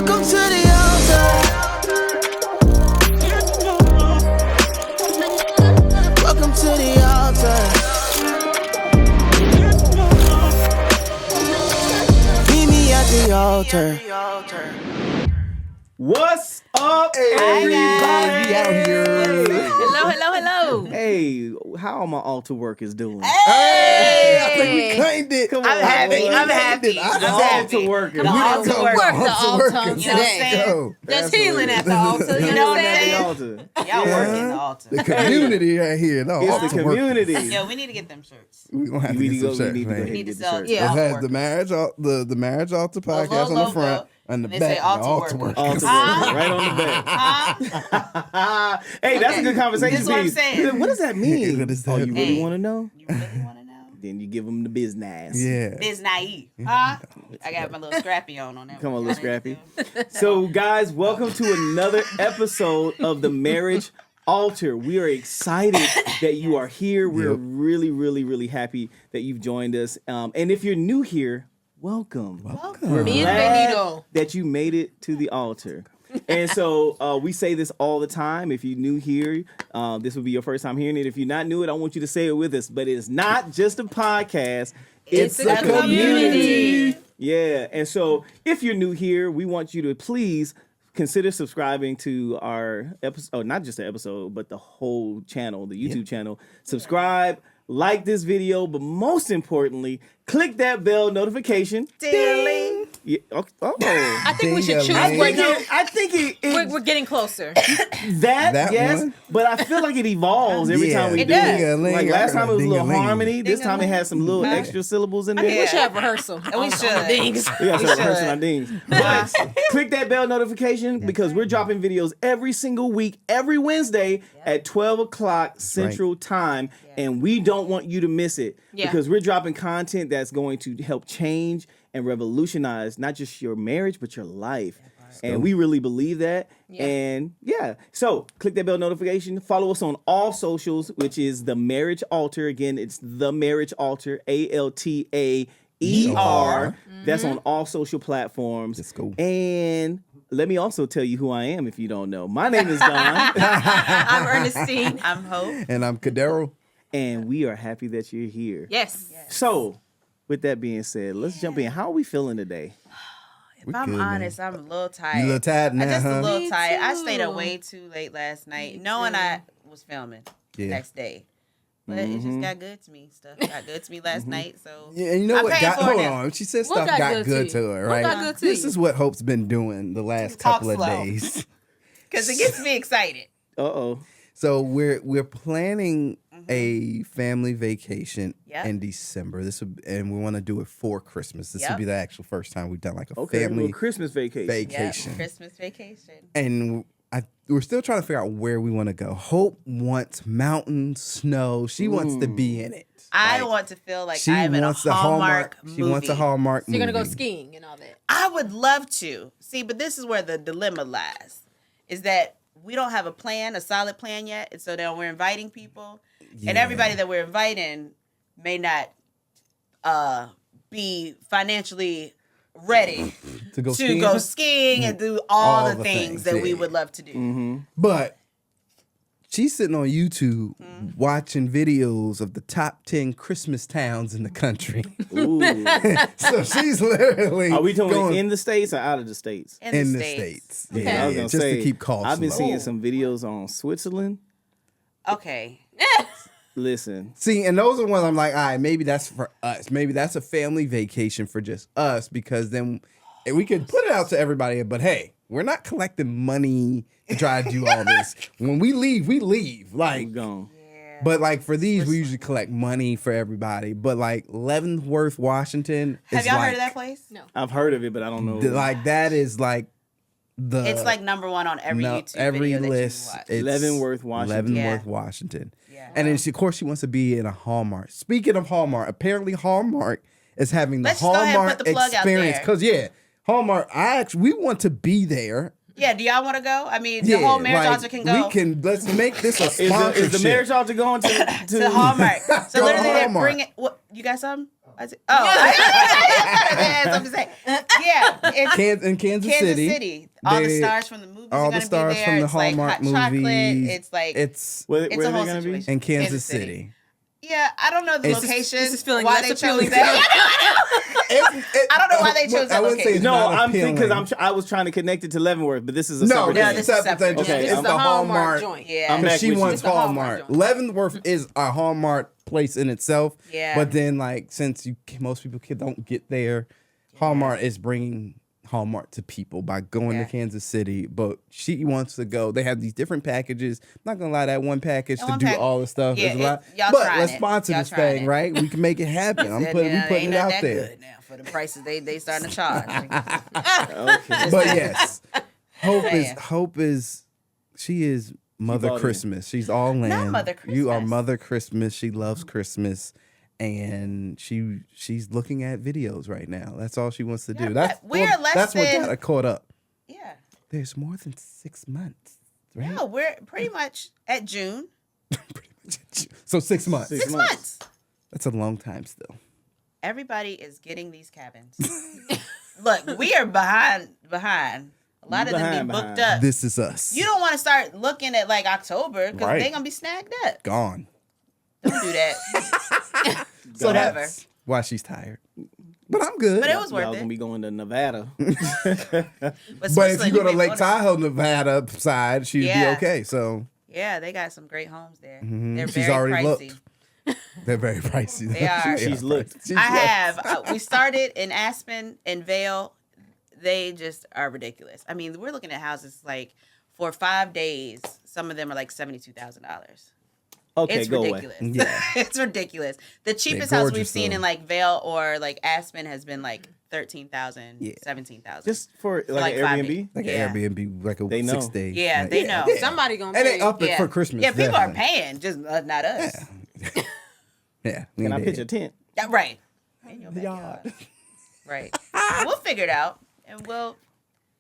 Welcome to the altar. Welcome to the altar. Meet me at the altar. What's up, Hi, everybody? guys. Out here. Hello. Hey, how are my altar workers doing? Hey, I think we claimed it. Come I'm on, happy. boy. I'm happy. I I'm saw happy. altar workers. Come We on, don't altar talk work. about The altar altar workers. you know what I'm saying? Go. There's Absolutely. healing at the altar. You know what I'm At the saying? altar. Y'all working the altar. The community right here. No, It's altar the workers. community. Yo, we need to get them shirts. We gonna have to We get need to some go- we shirts, need to go man. ahead. We need to Get the sell. shirt. Yeah, It altar has work. the marriage altar podcast on the logo, front and the and they back. say altar the altar workers. workers. Altar workers, right on the back. Hey, that's a good conversation This is what I'm piece. saying. What does that mean? What does Oh, that you really mean? want to know? You really want to know? Then you give them the business. Yeah. Biz naive. Huh? I got my little scrappy on that. Come on, one. little Scrappy. So, guys, welcome to another episode of the Marriage Altar. We are excited that you are here. We're Yep. really happy that you've joined us. And if you're new here, welcome. We're Bienvenido. glad that you made it to the altar. And so we say this all the time. If you're new here, this will be your first time hearing it. If you're not new, I want you to say it with us. But it's not just a podcast. It's a community. Yeah. And so if you're new here, we want you to please consider subscribing to our episode, not just the episode, but the whole channel, the YouTube channel. Subscribe, like this video, but most importantly, click that bell notification. Ding. Yeah. Oh. I think we should choose Ding-a-ling. one. I think We're getting closer. that yes, one? but I feel like it evolves every time we It do does. it. Ding-a-ling. Like I last got time it was a little ding-a-ling. harmony. This time it has some little extra syllables in I think there. we should have rehearsal. And we should. On things. We got We some should. rehearsing our dings. But click that bell notification because we're dropping videos every single week, every Wednesday at 12 o'clock Central Time. And we don't want you to miss it because we're dropping content that's going to help change and revolutionize not just your marriage, but your life. And we really believe that. And so click that bell notification. Follow us on all socials, which is The Marriage Altar. Again, it's The Marriage Altar, ALTAER. That's on all social platforms. Let's go. And let me also tell you who I am if you don't know. My name is Don, I'm Ernestine. I'm Hope. And I'm Cadero. and we are happy that you're here. Yes. So, with that being said, let's jump in. How are we feeling today? If I'm good, man. honest, I'm a little tired. You a little tired now, I'm just huh? a little Me tired. I too. stayed up way too late last night, knowing I was filming Yeah. next day. But it just got good to me. Stuff got good to me last night. So Yeah, and you know I'm what? paying for it Hold now. on. She said What stuff got got good good to you? to her, What right? got good to This you? is what Hope's been doing the last Talk couple of slow. days. because it gets me excited. Uh-oh. So we're planning a family vacation Yep. in December. And we want to do it for Christmas. This will Yep. be the actual first time we've done like a Okay, family well, Christmas vacation. vacation. Yep, Christmas vacation. And we're still trying to figure out where we want to go. Hope wants mountain, snow. She wants to be in it. I Like, want to feel like she I'm in a wants the Hallmark movie. She wants a Hallmark So you're movie. gonna go skiing and all that. I would love to. See, but this is where the dilemma lies. Is that we don't have a plan, a solid plan yet. And so then we're inviting people. And everybody that we're inviting may not be financially ready to go to skiing. go skiing and do all the things that we yeah. would love to do. But she's sitting on YouTube watching videos of the top 10 Christmas towns in the country. Ooh. So she's literally Are we doing going it in the States or out of the States? in the States. Okay. Yeah, I was gonna just say, to keep costs I've been low. seeing some videos on Switzerland. Okay. Listen, See, and those are ones I'm like, all right, maybe that's for us. Maybe that's a family vacation for just us because then we could put it out to everybody. But hey, we're not collecting money to try to do all this. When we leave, we leave. we're Like, gone. but like for these, we usually collect money for everybody. But like Leavenworth, Washington, Have is y'all like, heard of that place? No. I've heard of it, but I don't know. Like that is like the It's like number one on every YouTube every video list. that you watch. It's Leavenworth, Washington. Leavenworth, Yeah. Washington. Yeah. And then of course she wants to be in a Hallmark. Speaking of Hallmark, apparently Hallmark is having the Let's just go ahead and Hallmark put the plug out experience. there. Cause Hallmark. We want to be there. Yeah, do y'all want to go? I mean, the whole marriage altar can go. Let's make this a Is sponsorship. the marriage altar going to to Hallmark. So Go literally, they're Hallmark. bringing. What you got? Something? Why is it? Oh, I'm just saying. Yeah, it's In Kansas City. All the They- stars from the movies are all going the to be stars there. from the It's like Hallmark hot chocolate. movies. It's like It's Where it's are a they whole gonna be? situation. in Kansas City. Yeah, I don't know the It's- location. This is feeling why less they chose appealing to that. I don't know why they chose that I wouldn't say location. it's No, not I'm thinking appealing. because I was trying to connect it to Leavenworth, but this is a No, separate No, thing. this this is is separate. separate. thing. It's It's the Hallmark joint. Yeah. I'm Because back she with you. wants It's the Hallmark Hallmark. joint. Leavenworth is a Hallmark place in itself. Yeah. But then, like, since most people don't get there, Hallmark is bringing Hallmark to people by going Yeah. to Kansas City. But she wants to go. They have these different packages. I'm not gonna lie, that one package That to one do pack- all the stuff yeah, is a lot. y'all But trying let's it. sponsor Y'all this trying thing, it. right? We can make it happen. we Ain't putting it not out that there. good now for the prices they starting to charge. Okay. But yes, saying. Hope is she is Mother bought in. Christmas. She's all land. Mother You are Christmas. Mother Christmas. She loves Christmas, and she's looking at videos right now. That's all she wants to do. Yeah, That's but we're less that's what than- got her caught up. Yeah. There's more than 6 months, right? No, we're pretty much at June. So 6 months. 6 months. That's a long time still. Everybody is getting these cabins. Look, we are behind. A lot of them be booked up. This is us. You don't want to start looking at like October because Right. they're gonna be snagged up. Gone. Don't do that. So Whatever. that's why she's tired. But I'm good. But it was worth Y'all it. gonna be going to Nevada. But But Switzerland, if you go to may Lake want Tahoe, Nevada side, she'd Yeah. be okay. So Yeah, they got some great homes there. Mhm. They're She's very already pricey. looked. They're very pricey. They are. She's looked. She's I looked. have. We started in Aspen and Vail. They just are ridiculous. I mean, we're looking at houses like for 5 days. Some of them are like $72,000. Okay, It's go ridiculous. away. Yeah. It's ridiculous. The cheapest house we've gorgeous, seen though. in like Vail or like Aspen has been like 13,000, Yeah. 17,000. Just for like like an 5 Airbnb. days. Like Yeah. an Airbnb, like a They know. 6 day. Yeah, they know. Somebody gonna And pay. they up it Yeah. for Christmas. Yeah, people are definitely. paying, just not us. Yeah. Can I we pitch a did. tent? Yeah, right. In your backyard. Right. We'll figure it out and we'll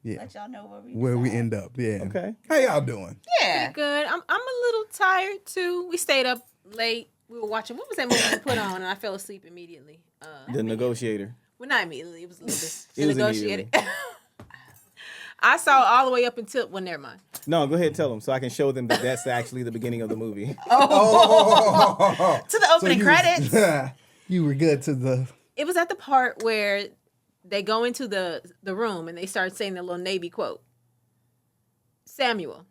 Yeah. let y'all know where we Where we decide. end up. Yeah. Okay. How y'all doing? Yeah. Good. I'm a little tired too. We stayed up late. We were watching. What was that movie we put on? And I fell asleep immediately. The Negotiator. Well, not immediately. It was a little bit. It was Negotiated. I saw all the way up until. Well, never mind. No, go ahead and tell them so I can show them that that's actually the beginning of the movie. Oh. To the opening credits. You were good to the. It was at the part where they go into the room and they start saying the little Navy quote. Samuel.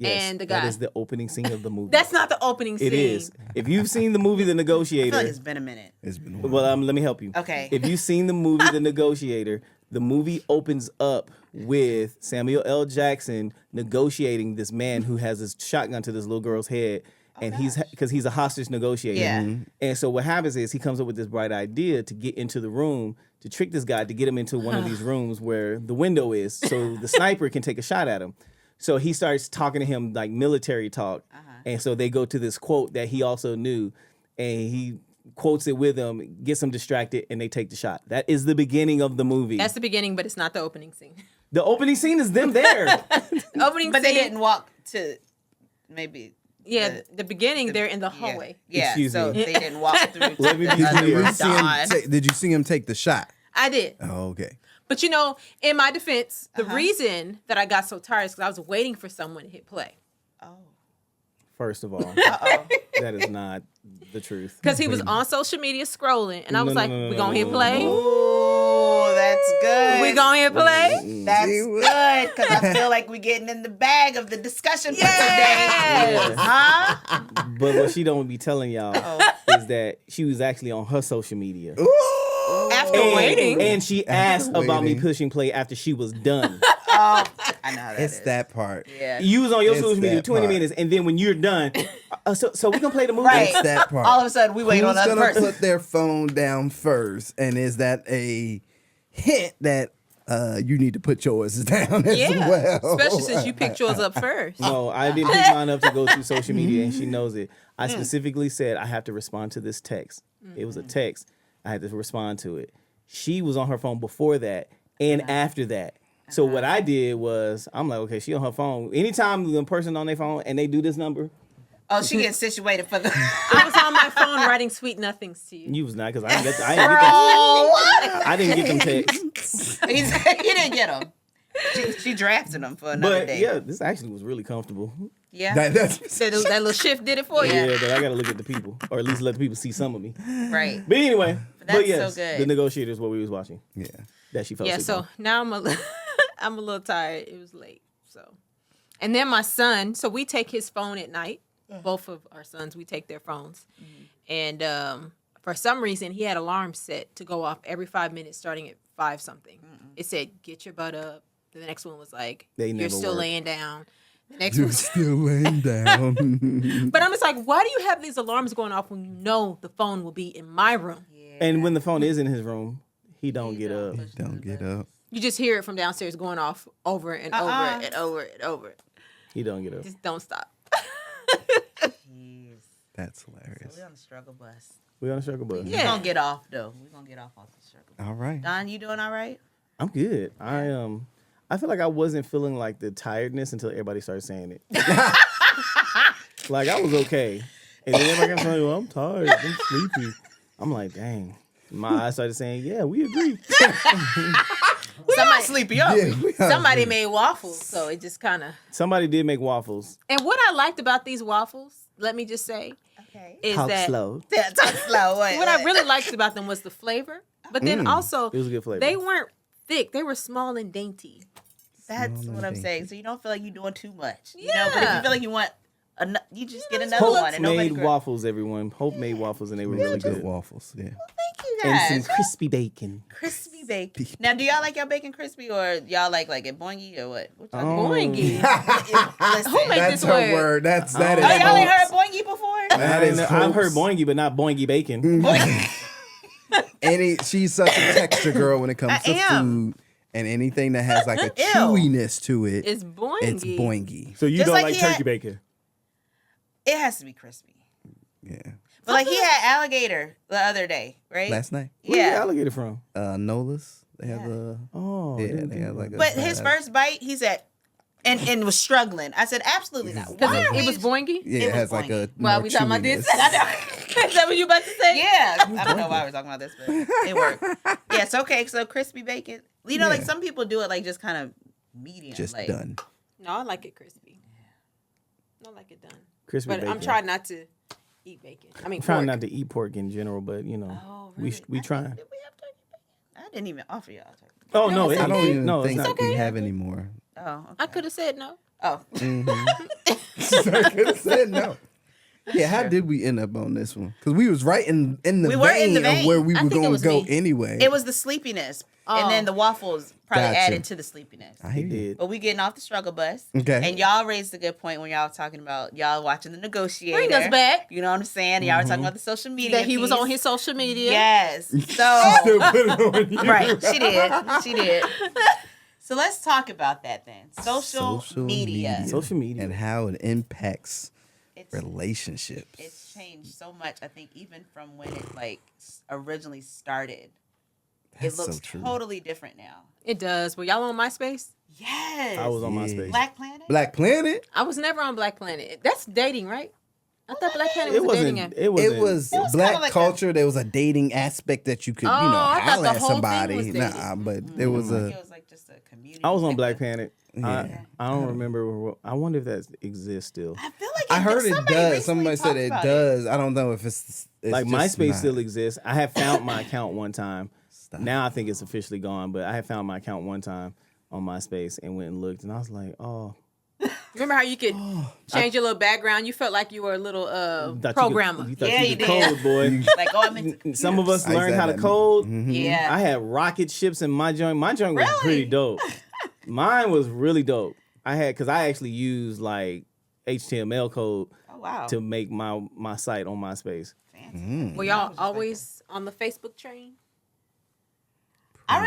Yes, And the that guy. is the opening scene of the movie. That's not the opening scene. It is. If you've seen the movie The I feel Negotiator, like it's been a minute. It's been. well, let me help you. Okay. If you've seen the movie The Negotiator, the movie opens up with Samuel L. Jackson negotiating this man who has this shotgun to this little girl's head. And because he's a hostage negotiator. Yeah. And so what happens is he comes up with this bright idea to get into the room, to trick this guy, to get him into one of these rooms where the window is so the sniper can take a shot at him. So he starts talking to him like military talk. And so they go to this quote that he also knew. And he quotes it with him, gets him distracted, and they take the shot. That is the beginning of the movie. That's the beginning, but it's not the opening scene. The opening scene is them there. The opening But scene. they didn't walk to maybe. Yeah, the beginning. They're in the hallway. Yeah, Excuse so me. they didn't walk through. Let me be to clear. another dawn. Did you see him take the shot? I did. Oh, okay. But you know, in my defense, the reason that I got so tired is because I was waiting for someone to hit play. Oh. First of all, Uh-oh. that is not the truth. Because he was on social media scrolling, and I was No, like, no, we no, gonna no, hit no, play? Ooh, that's good. We gonna hit play? That's good because I feel like we're getting in the bag of the discussion for Yes. today. Huh? But what she don't be telling y'all is that she was actually on her social media. After waiting. And she asked about me waiting. pushing play after she was done. Oh, I know how that It's is. that part. Yeah. You was on your It's social media that 20 part. minutes, and then when you're done, so we can play the movie. Right. It's that part. All of a sudden, we wait Who's on the other gonna person. put their phone down first? And is that a hint that you need to put yours down as Yeah. well? Especially since you picked yours up first. No, I didn't pick mine up to go through social media, and she knows it. I specifically said I have to respond to this text. It was a text. I had to respond to it. She was on her phone before that and after that. So what I did was, I'm like, okay, she on her phone. Anytime the person on their phone and they do this number, Oh, she getting situated for the. I was on my phone writing sweet nothings to you. You was not, because I didn't get them texts. He didn't get them. She drafted them for another But day. yeah, this actually was really comfortable. Yeah. So that little shift did it for you. Yeah, but I got to look at the people, or at least let the people see some of me. Right. But anyway, That's yes, so good. The Negotiator is what we was watching. Yeah. That she fell Yeah, asleep so on. now I'm a little tired. It was late. So, and then my son, so we take his phone at night. Both of our sons, we take their phones. And for some reason, he had alarms set to go off every 5 minutes starting at 5 something. It said, get your butt up. The next one was like, They you're never still work. laying down. The next You're one, still laying down. but I'm just like, why do you have these alarms going off when you know the phone will be in my room? And when the phone is in his room, he don't get up. Don't get up. You just hear it from downstairs going off over and over and over and over. He don't get up. Just don't stop. That's hilarious. We're on the struggle bus. We on a struggle bus. We're Yeah. gonna get off though. We're gonna get off the struggle bus. All right. Don, you doing all right? I'm good. I feel like I wasn't feeling like the tiredness until everybody started saying it. Like I was okay, and then everybody kept saying, "Well, I'm tired. I'm sleepy." I'm like, dang. My eyes started saying, "Yeah, we agree." Somebody sleepy up. Somebody made waffles, so it just kind of. Somebody did make waffles. And what I liked about these waffles, let me just say, Okay. is Talk that slow. Yeah, talk slow. what I really liked about them was the flavor, but then also It was a good flavor. they weren't thick; they were small and dainty. That's Small what and I'm saying. So you don't feel like you're doing too much. You know, Yeah. but if you feel like you want, you just get another Hope one. And nobody. made waffles, everyone. Hope made waffles, and they were really Good good. waffles. Yeah. Thank you And guys. some crispy bacon. Crispy bacon. Now, do y'all like your bacon crispy or y'all like it boingy or what? What y'all Oh. Boingy. Listen. Who made That's this her word? word. That is Oh, y'all ain't hopes. heard boingy before? That is I've heard hopes. boingy, but not boingy bacon. She's such a texture girl when it comes I to am. food, and anything that has like a Ew. chewiness to it, It's boingy. it's boingy. So you Just don't like like he turkey had- bacon? It has to be crispy. Yeah. But like he had alligator the other day, right? Last night, Where's the Yeah. alligator from? Nola's. They have a. Oh, Yeah, didn't they think have like a. But his first bite, he said, and was struggling. I said, absolutely not. Because Why are we? it was boingy. Yeah, it it was has like a. boingy. Why more we talking about this? chewiness. I know. Is that what you about to say? Yeah, I don't know why we're talking about this, but it worked. Yeah, it's okay. So crispy bacon. You know, like Yeah. some people do it like just kind of medium. Just like, done. No, I like it crispy. I like it done. crispy But bacon. I'm trying not to eat bacon. I mean, I'm trying pork. not to eat pork in general, but you know, Oh, we really? we I trying. think- Did we have turkey bacon? I didn't even offer y'all turkey. Oh no, it's it, I don't even no, think it's not. we have anymore. Oh, okay. I could have said no. Oh, I could have said no. Yeah, how did we end up on this one? Because we was right in the We were in vein the of vein. where we I were think it going to was go me. anyway. it was the sleepiness, and then the waffles probably Gotcha. added to the sleepiness. I hear He you. did. But we getting off the struggle bus. Okay. And y'all raised a good point when y'all talking about y'all watching the Negotiator. Bring us back. You know what I'm saying? Y'all were talking about the social media. That he was piece. on his social media. Yes. So Still put it on you. right, she did. She did. So let's talk about that then. Social media. Social media. And how it impacts It's relationships. it's changed so much. I think even from when it like originally started, That's it looks so true. totally different now. It does. Were y'all on MySpace? Yes. I was on Yeah. MySpace. Black Planet. Black Planet. I was never on Black Planet. That's dating, right? I thought Black Planet It was a dating wasn't. app. It wasn't. It was was black kinda like culture. There was a dating aspect that you could, Oh, I thought holler the at whole thing somebody. was dating. Nah, but there was Like a. it was like just a community. I was on type Black of- Planet. Yeah. I don't remember. I wonder if that exists still. I feel like I heard it somebody does. recently Somebody said talked it about does. I don't know if it's Like just MySpace not. still exists. I have found my account one time. Stop. Now I think it's officially gone, but I had found my account one time on MySpace and went and looked, and I was like, oh. Remember how you could change your little background? You felt like you were a little thought programmer. You thought Yeah, you you could did. code, boy. Like, oh, I'm into Some of us I used learned to how have to that. code. Yeah. I had rocket ships in my joint. My joint was Really? pretty dope. Mine was really dope. Because I actually used like HTML code Oh wow. to make my site on MySpace. Fancy. Were y'all always on the Facebook train? I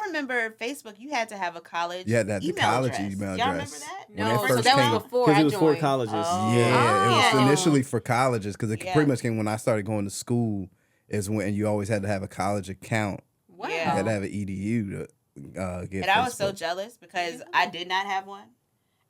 remember Facebook. You had to have a college. You had to have the email college address. email Y'all address. remember that? When it No, so first that came. was before Because I it was for joined. colleges. Oh. Yeah, it was Oh. initially for colleges because it Yeah. pretty much came when I started going to school. Is when you always had to have a college account. Wow. You had to have an EDU to get. And I was so Facebook. jealous because I did not have one.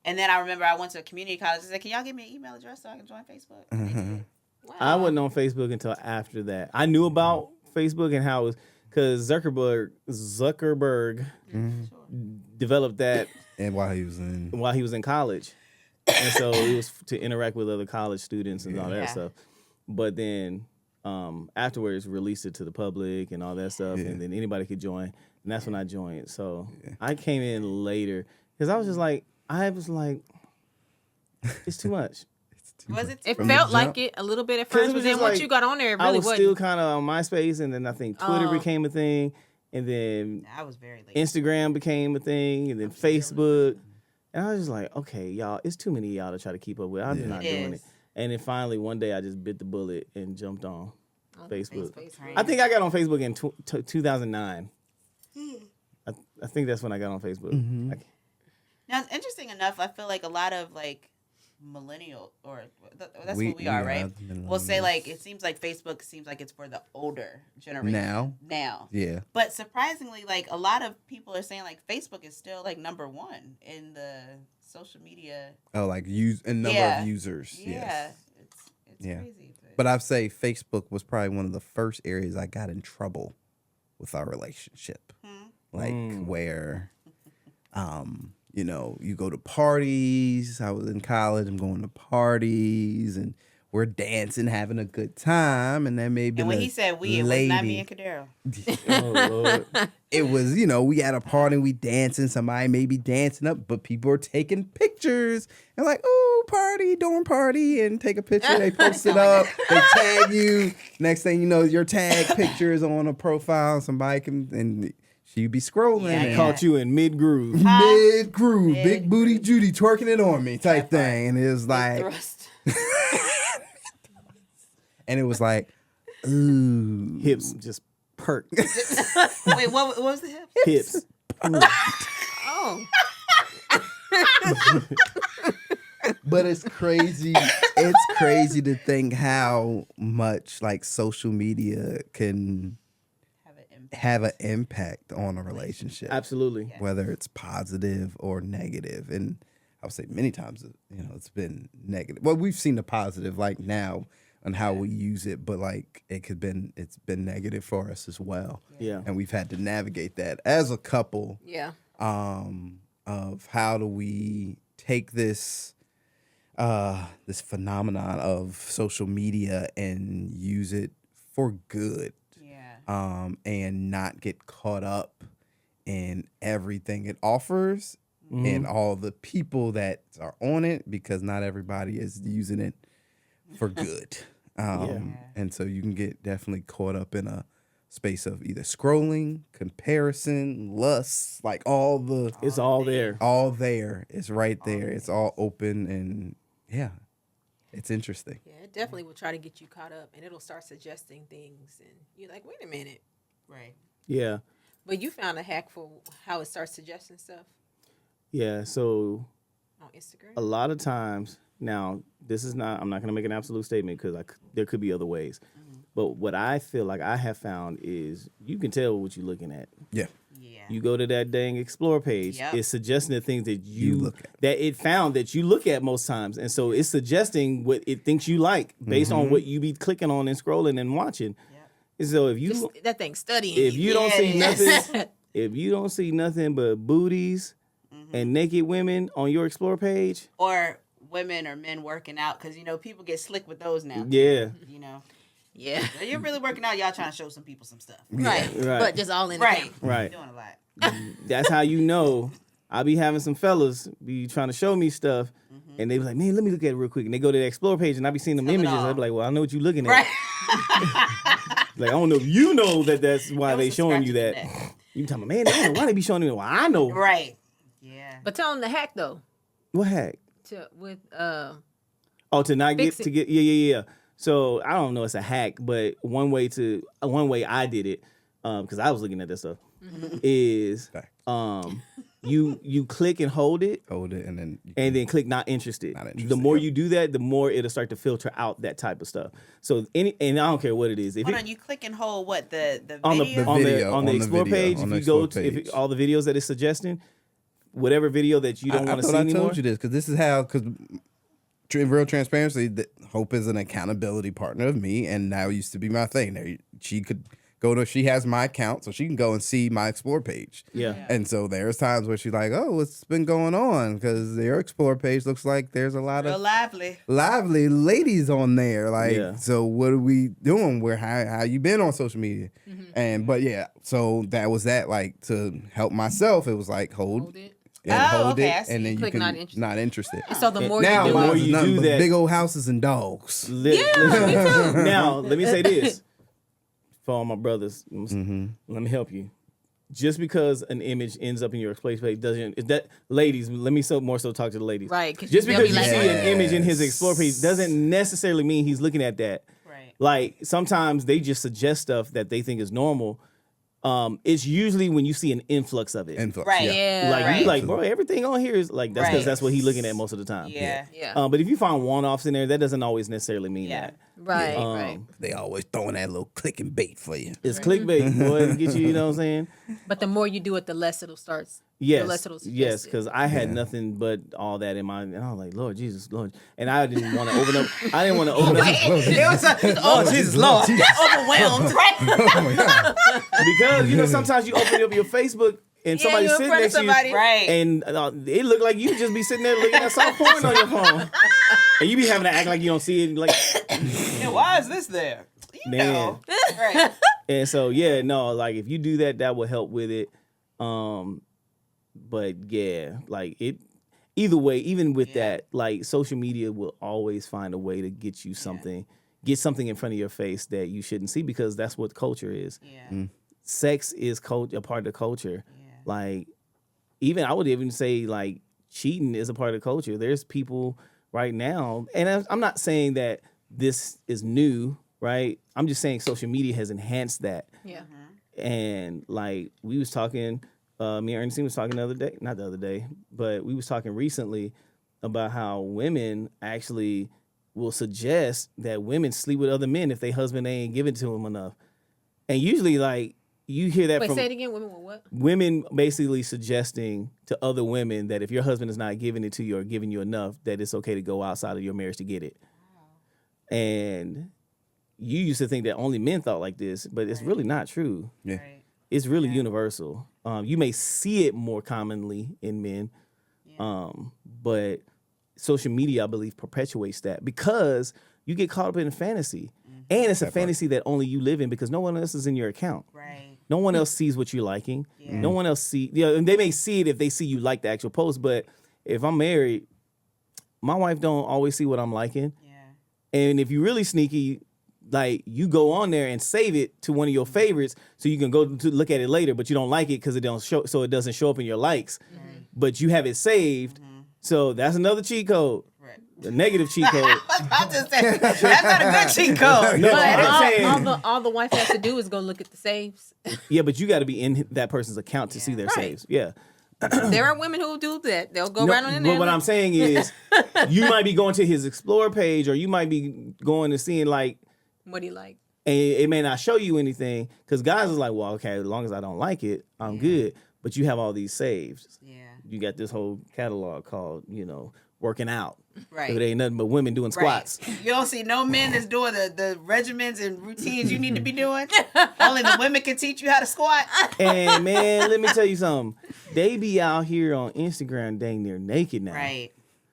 And then I remember I went to a community college. I said, "Can y'all give me an email address so I can join Facebook?" And they did. Wow. I wasn't on Facebook until after that. I knew about Facebook and how it was because Zuckerberg developed that And while he was in college, and so it was to interact with other college students and all that Yeah. stuff. But then afterwards, released it to the public and all that stuff, and then anybody could join. And that's when I joined. So I came in later because I was like, it's too much. Was it? It From the felt like jump? it a little bit at 'Cause it first, was but then just once like- you got on there, it I really was wasn't. still kind of on MySpace, and then I think Twitter Oh. became a thing, and then I was very late. Instagram became a thing, and then Facebook. And I was just like, okay, y'all, it's too many of y'all to try to keep up with. I'm not It doing is. it. And then finally, one day, I just bit the bullet and jumped on Facebook. Facebook. I think I got on Facebook in 2009. I think that's when I got on Facebook. Like, Now, interesting enough, I feel like a lot of like millennial or that's We- what we are, we right? are the We'll say millennials. like it seems like Facebook seems like it's for the older generation now. Yeah. But surprisingly, like a lot of people are saying like Facebook is still like number one in the social media. Oh, like number Yeah. of users. Yeah, Yes. it's Yeah. crazy. But I'd say Facebook was probably one of the first areas I got in trouble with our relationship. Like where, you go to parties. I was in college. I'm going to parties, and we're dancing, having a good time, and then maybe And when he said we, it was not me and Kadero. oh, Lord. It was, we at a party, we dancing, somebody may be dancing up, but people are taking pictures and like, oh, party, dorm party, and take a picture. They post it up, they tag you. Next thing you know, your tag picture is on a profile. Somebody can, and she be scrolling. Yeah, and Caught you in mid groove. mid groove, big booty Judy twerking it on me type thing. And it was like, Thrust. and it was like, ooh. Hips just perked. Wait, what was the hip? Hips. Oh, But it's crazy. It's crazy to think how much like social media can have an impact on a relationship, Absolutely. whether it's positive or negative. And I would say many times, it's been negative. Well, we've seen the positive like now on how we use it, but like it's been negative for us as well. Yeah. And we've had to navigate that as a couple. yeah. Of how do we take this this phenomenon of social media and use it for good, and not get caught up in everything it offers and all the people that are on it, because not everybody is using it for good. And so you can get definitely caught up in a space of either scrolling, comparison, lust, like It's all there. all there. It's right there. It's all open, and it's interesting. Yeah, it definitely will try to get you caught up, and it'll start suggesting things, and you're like, wait a minute. Right. Yeah. But you found a hack for how it starts suggesting stuff Yeah. So on Instagram. a lot of times, now this is not, I'm not going to make an absolute statement because there could be other ways. But what I feel like I have found is you can tell what you're looking at. Yeah. Yeah. You go to that dang explore page. Yep. It's suggesting the things that you look at. that it found that you look at most times, and so it's suggesting what it thinks you like based on what you be clicking on and scrolling and watching. Yep. And so if you Just that thing studying. if you don't see Yeah, it is. nothing, if you don't see nothing but booties and naked women on your explore page, Or women or men working out, because people get slick with those now. yeah, Yeah. You're really working out. Y'all trying to show some people some stuff. Right. Right. But just all in the Right. camera. right. Doing a lot. That's how you know. I be having some fellas be trying to show me stuff, and they be like, "Man, let me look at it real quick." And they go to the explore page, and I be seeing them Tell it images. all. I be like, "Well, I know what you're looking at." Right. Like, I don't know if you know that's why That was they a showing you scratch that. of the neck. You talking about, man, I don't know why they be showing me. Well, I know. Right. Yeah. But tell them the hack though. What hack? With Oh, to not Fix get it. to get yeah. So I don't know, it's a hack, but one way I did it, because I was looking at this stuff, is you click and hold it, Hold it, and then click not interested. Not interested, The more yep. you do that, the more it'll start to filter out that type of stuff. So and I don't care what it is. If Hold it, on, you click and hold what the on video? the video, on the on the explore video, page, on if the you go explore to page. all the videos that it's suggesting, whatever video that you don't want to see I anymore. told you this because this is how, because in real transparency, Hope is an accountability partner of me, and now used to be my thing. She could go to, she has my account, so she can go and see my Explore page. Yeah. And so there's times where she's like, oh, what's been going on? Because your Explore page looks like there's a lot Real of lively ladies on there. Like, Yeah. so what are we doing? How you been on social media? But yeah, so that was that, like, to help myself, it was like hold it. and Oh, hold okay, I it, see. and then Click you can not interested. not interested. So the more Now you do, the more mine's you nothing do but that- big old houses and dogs. me too. Now, let me say this for all my brothers. Let me help you. Just because an image ends up in your Explore page doesn't, is that, ladies, let me more so talk to the ladies. Right, 'cause Just they'll because be you like, see an image in his Yes. Explore page doesn't necessarily mean he's looking at that. Right. Like, sometimes they just suggest stuff that they think is normal. It's usually when you see an influx of it. Influx, Right. Yeah. Like, Right. you like, bro, everything on here is like, that's because Right. that's what he's looking at most of the time. Yeah. Yeah. But if you find one-offs in there, that doesn't always necessarily mean Yeah. that. Right, right. They always throwing that little click and bait for you. It's clickbait, boy, to get you, you know what I'm saying? But the more you do it, the less it'll start. The less Yes, it'll yes, suggest it. because I had nothing but all that in mind, and I was like, Lord Jesus, Lord, and I didn't want to open up. I didn't want to open up Oh, Jesus, Lord. Overwhelmed. because you know sometimes you open up your Facebook and somebody's you're in sitting front of next to you, somebody. Right. and it looked like you just be sitting there looking at soft porn on your phone, and you be having to act like you don't see it, like, And why is this there? You Man. know. Right. and so yeah, no, like if you do that, that will help with it. But yeah, like it. Either way, even with that, like social media will always find a way to get you something, get something in front of your face that you shouldn't see because that's what culture is. Yeah. Sex is a part of the culture. Like, even I would even say like cheating is a part of the culture. There's people right now, and I'm not saying that this is new, right? I'm just saying social media has enhanced that. Yeah. And like we was talking, me and Ernestine was talking not the other day, but we was talking recently about how women actually will suggest that women sleep with other men if their husband ain't giving to them enough. And usually, like, you hear that Wait, from say it again. Women will what? women basically suggesting to other women that if your husband is not giving it to you or giving you enough, that it's okay to go outside of your marriage to get it. And you used to think that only men thought like this, but it's really not true. Yeah. Right. It's really universal. You may see it more commonly in men, but social media, I believe, perpetuates that because you get caught up in a fantasy. And it's a fantasy that only you live in because no one else is in your account. Right. No one else sees what you're liking. No one else and they may see it if they see you like the actual post, but if I'm married, my wife don't always see what I'm liking. Yeah. And if you're really sneaky, like you go on there and save it to one of your favorites so you can go to look at it later, but you don't like it because it don't show, so it doesn't show up in your likes. But you have it saved, so that's another cheat code. Right. The negative cheat code. I just said that's not a good cheat code. No, But I'm saying, all the wife has to do is go look at the saves. yeah, but you got to be in that person's account to see their Right. saves. Yeah. There are women who do that. They'll go No, right on in there. but what I'm saying is, you might be going to his Explore page, or you might be going and seeing like, What do you like? and it may not show you anything because guys is like, well, okay, as long as I don't like it, I'm good. But you have all these saves. Yeah. You got this whole catalog called, working out. Right. It ain't nothing but women doing squats. Right. You don't see no men that's doing the regimens and routines you need to be doing. Only the women can teach you how to squat. And man, let me tell you something. They be out here on Instagram dang near naked now. Right.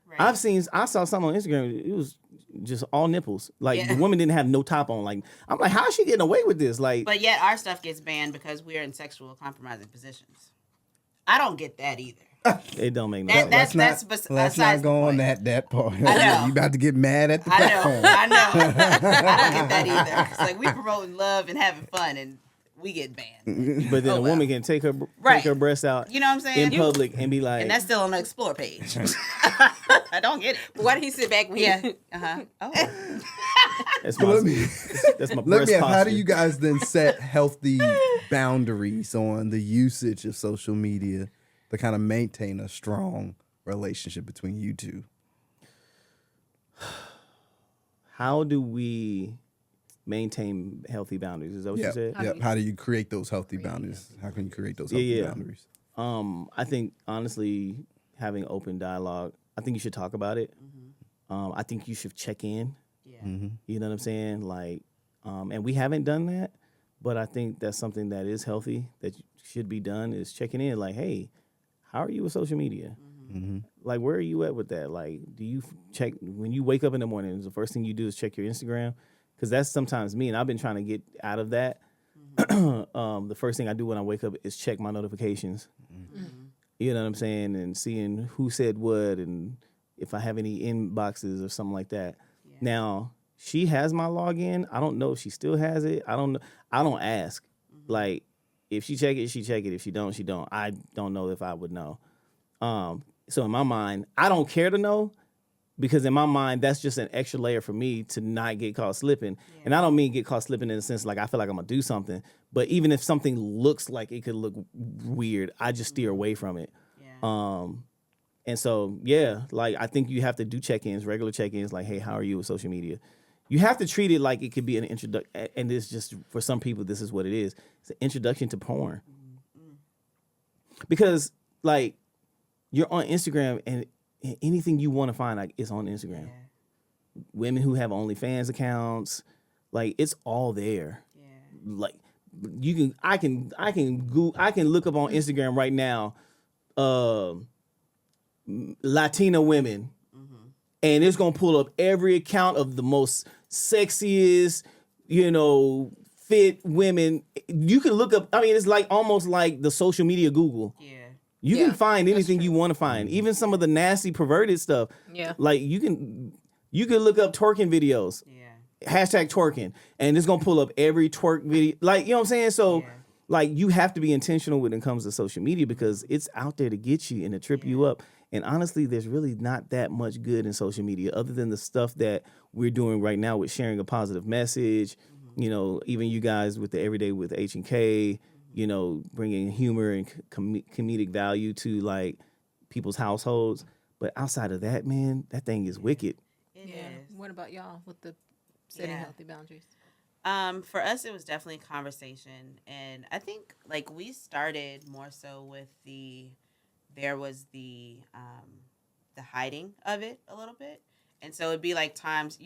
Right. I saw something on Instagram. It was just all nipples. Like Yeah. the woman didn't have no top on. Like I'm like, how is she getting away with this? Like, But yet our stuff gets banned because we're in sexual compromising positions. I don't get that either. it don't make no That- sense. that's let's besides not the go on point. that part. I know. You about to get mad at the I platform. know. I don't get that either. It's like we promoting love and having fun, and we get banned. But then Oh, a well. woman can take Right. her breasts out You know what I'm saying? in public and be like, And that's still on the Explore page. I don't get it. Why did he sit back when Yeah. he... Uh-huh. Oh. that's So my, let me that's my let breast me ask, how posture. do you guys then set healthy boundaries on the usage of social media to kind of maintain a strong relationship between you two? How do we maintain healthy boundaries? Is that what you said? How do you create those healthy boundaries? How can you create those healthy Yeah. boundaries? I think honestly, having open dialogue, I think you should talk about it. I think you should check in. Yeah. You know what I'm saying? Like, and we haven't done that, but I think that's something that is healthy that should be done is checking in. Like, hey, how are you with social media? Like, where are you at with that? Like, do you check when you wake up in the morning? The first thing you do is check your Instagram, because that's sometimes me, and I've been trying to get out of that. The first thing I do when I wake up is check my notifications. You know what I'm saying, and seeing who said what, and if I have any inboxes or something like that. Yeah. Now, she has my login. I don't know if she still has it. I don't know. I don't ask. Like, if she check it, she check it. If she don't, she don't. I don't know if I would know. So in my mind, I don't care to know, because in my mind, that's just an extra layer for me to not get caught slipping. Yeah. And I don't mean get caught slipping in the sense like I feel like I'm gonna do something, but even if something looks like it could look weird, I just steer away from it. Yeah. And so, yeah, like I think you have to do check-ins, regular check-ins, like, hey, how are you with social media? You have to treat it like it could be an introduction, and it's just, for some people, this is what it is. It's an introduction to porn. Because, like, you're on Instagram, and anything you want to find, like, is on Instagram. Yeah. Women who have OnlyFans accounts, like, it's all there. Yeah. Like, I can look up on Instagram right now, Latina women, and it's gonna pull up every account of the most sexiest, fit women. You can look up. I mean, it's like almost like the social media Google. Yeah. You can find anything you want to find, even some of the nasty, perverted stuff. Yeah. Like you can look up twerking videos. Yeah. Hashtag twerking, and it's gonna pull up every twerk video. Like, you know what I'm saying? So, like, you have to be intentional when it comes to social media, because it's out there to get you and to trip you up. And honestly, there's really not that much good in social media other than the stuff that we're doing right now with sharing a positive message. Even you guys with the Everyday with H&K, bringing humor and comedic value to like people's households. But outside of that, man, that thing is wicked. It is. What about y'all with the setting healthy boundaries? For us, it was definitely conversation, and I think like we started more so with there was the hiding of it a little bit, and so it'd be like times,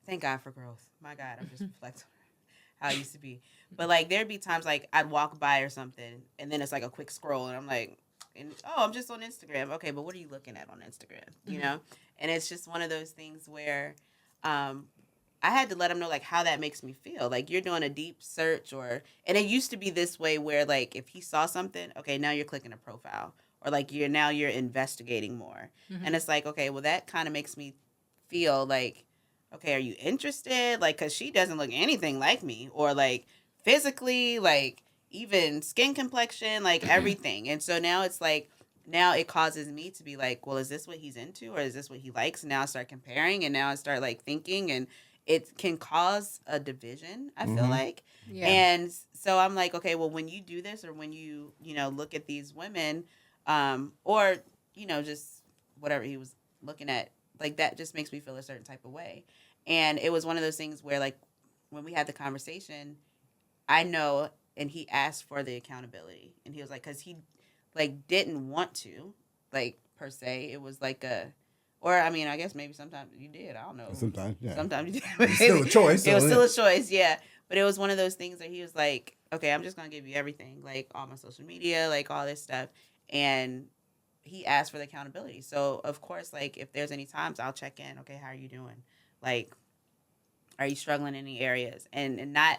thank God for growth. My God, I'm just reflecting on how it used to be, but like there'd be times like I'd walk by or something, and then it's like a quick scroll, and I'm like, I'm just on Instagram. Okay, but what are you looking at on Instagram? You know, and it's just one of those things where, I had to let him know like how that makes me feel. Like you're doing a deep search and it used to be this way where like if he saw something, okay, now you're clicking a profile, or like you're investigating more. And it's like, okay, well that kind of makes me feel like, okay, are you interested? Like, cause she doesn't look anything like me, or like physically, like even skin complexion, like everything. And so now it's like, now it causes me to be like, well, is this what he's into, or is this what he likes? And now I start comparing, and now I start like thinking, and it can cause a division, I feel like. Yeah. And so I'm like, okay, well, when you do this, or when you look at these women, or, just whatever he was looking at, like that just makes me feel a certain type of way. And it was one of those things where like when we had the conversation, I know, and he asked for the accountability, and he was like, cause he like didn't want to, like per se, it was like or I mean, I guess maybe sometimes you did. I don't know. Sometimes, yeah. Sometimes you did. It's still a choice. It was still a choice, yeah. But it was one of those things that he was like, okay, I'm just going to give you everything, like all my social media, like all this stuff. And he asked for the accountability. So, of course, like if there's any times, I'll check in. Okay, how are you doing? Like, are you struggling in any areas? And not,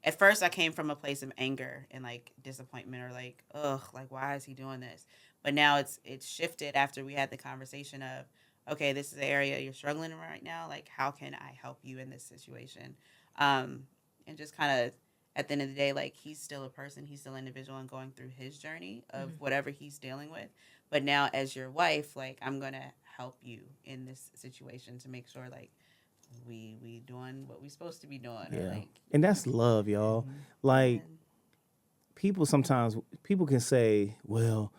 at first I came from a place of anger and like disappointment, or like, ugh, like why is he doing this? But now it's shifted after we had the conversation of, okay, this is the area you're struggling in right now. Like, how can I help you in this situation? And just kind of, at the end of the day, like, he's still a person. He's still an individual and going through his journey of whatever he's dealing with. But now, as your wife, like, I'm going to help you in this situation to make sure, like, we doing what we're supposed to be doing. Yeah. Or, like, and that's love, y'all. Like, people can say, well,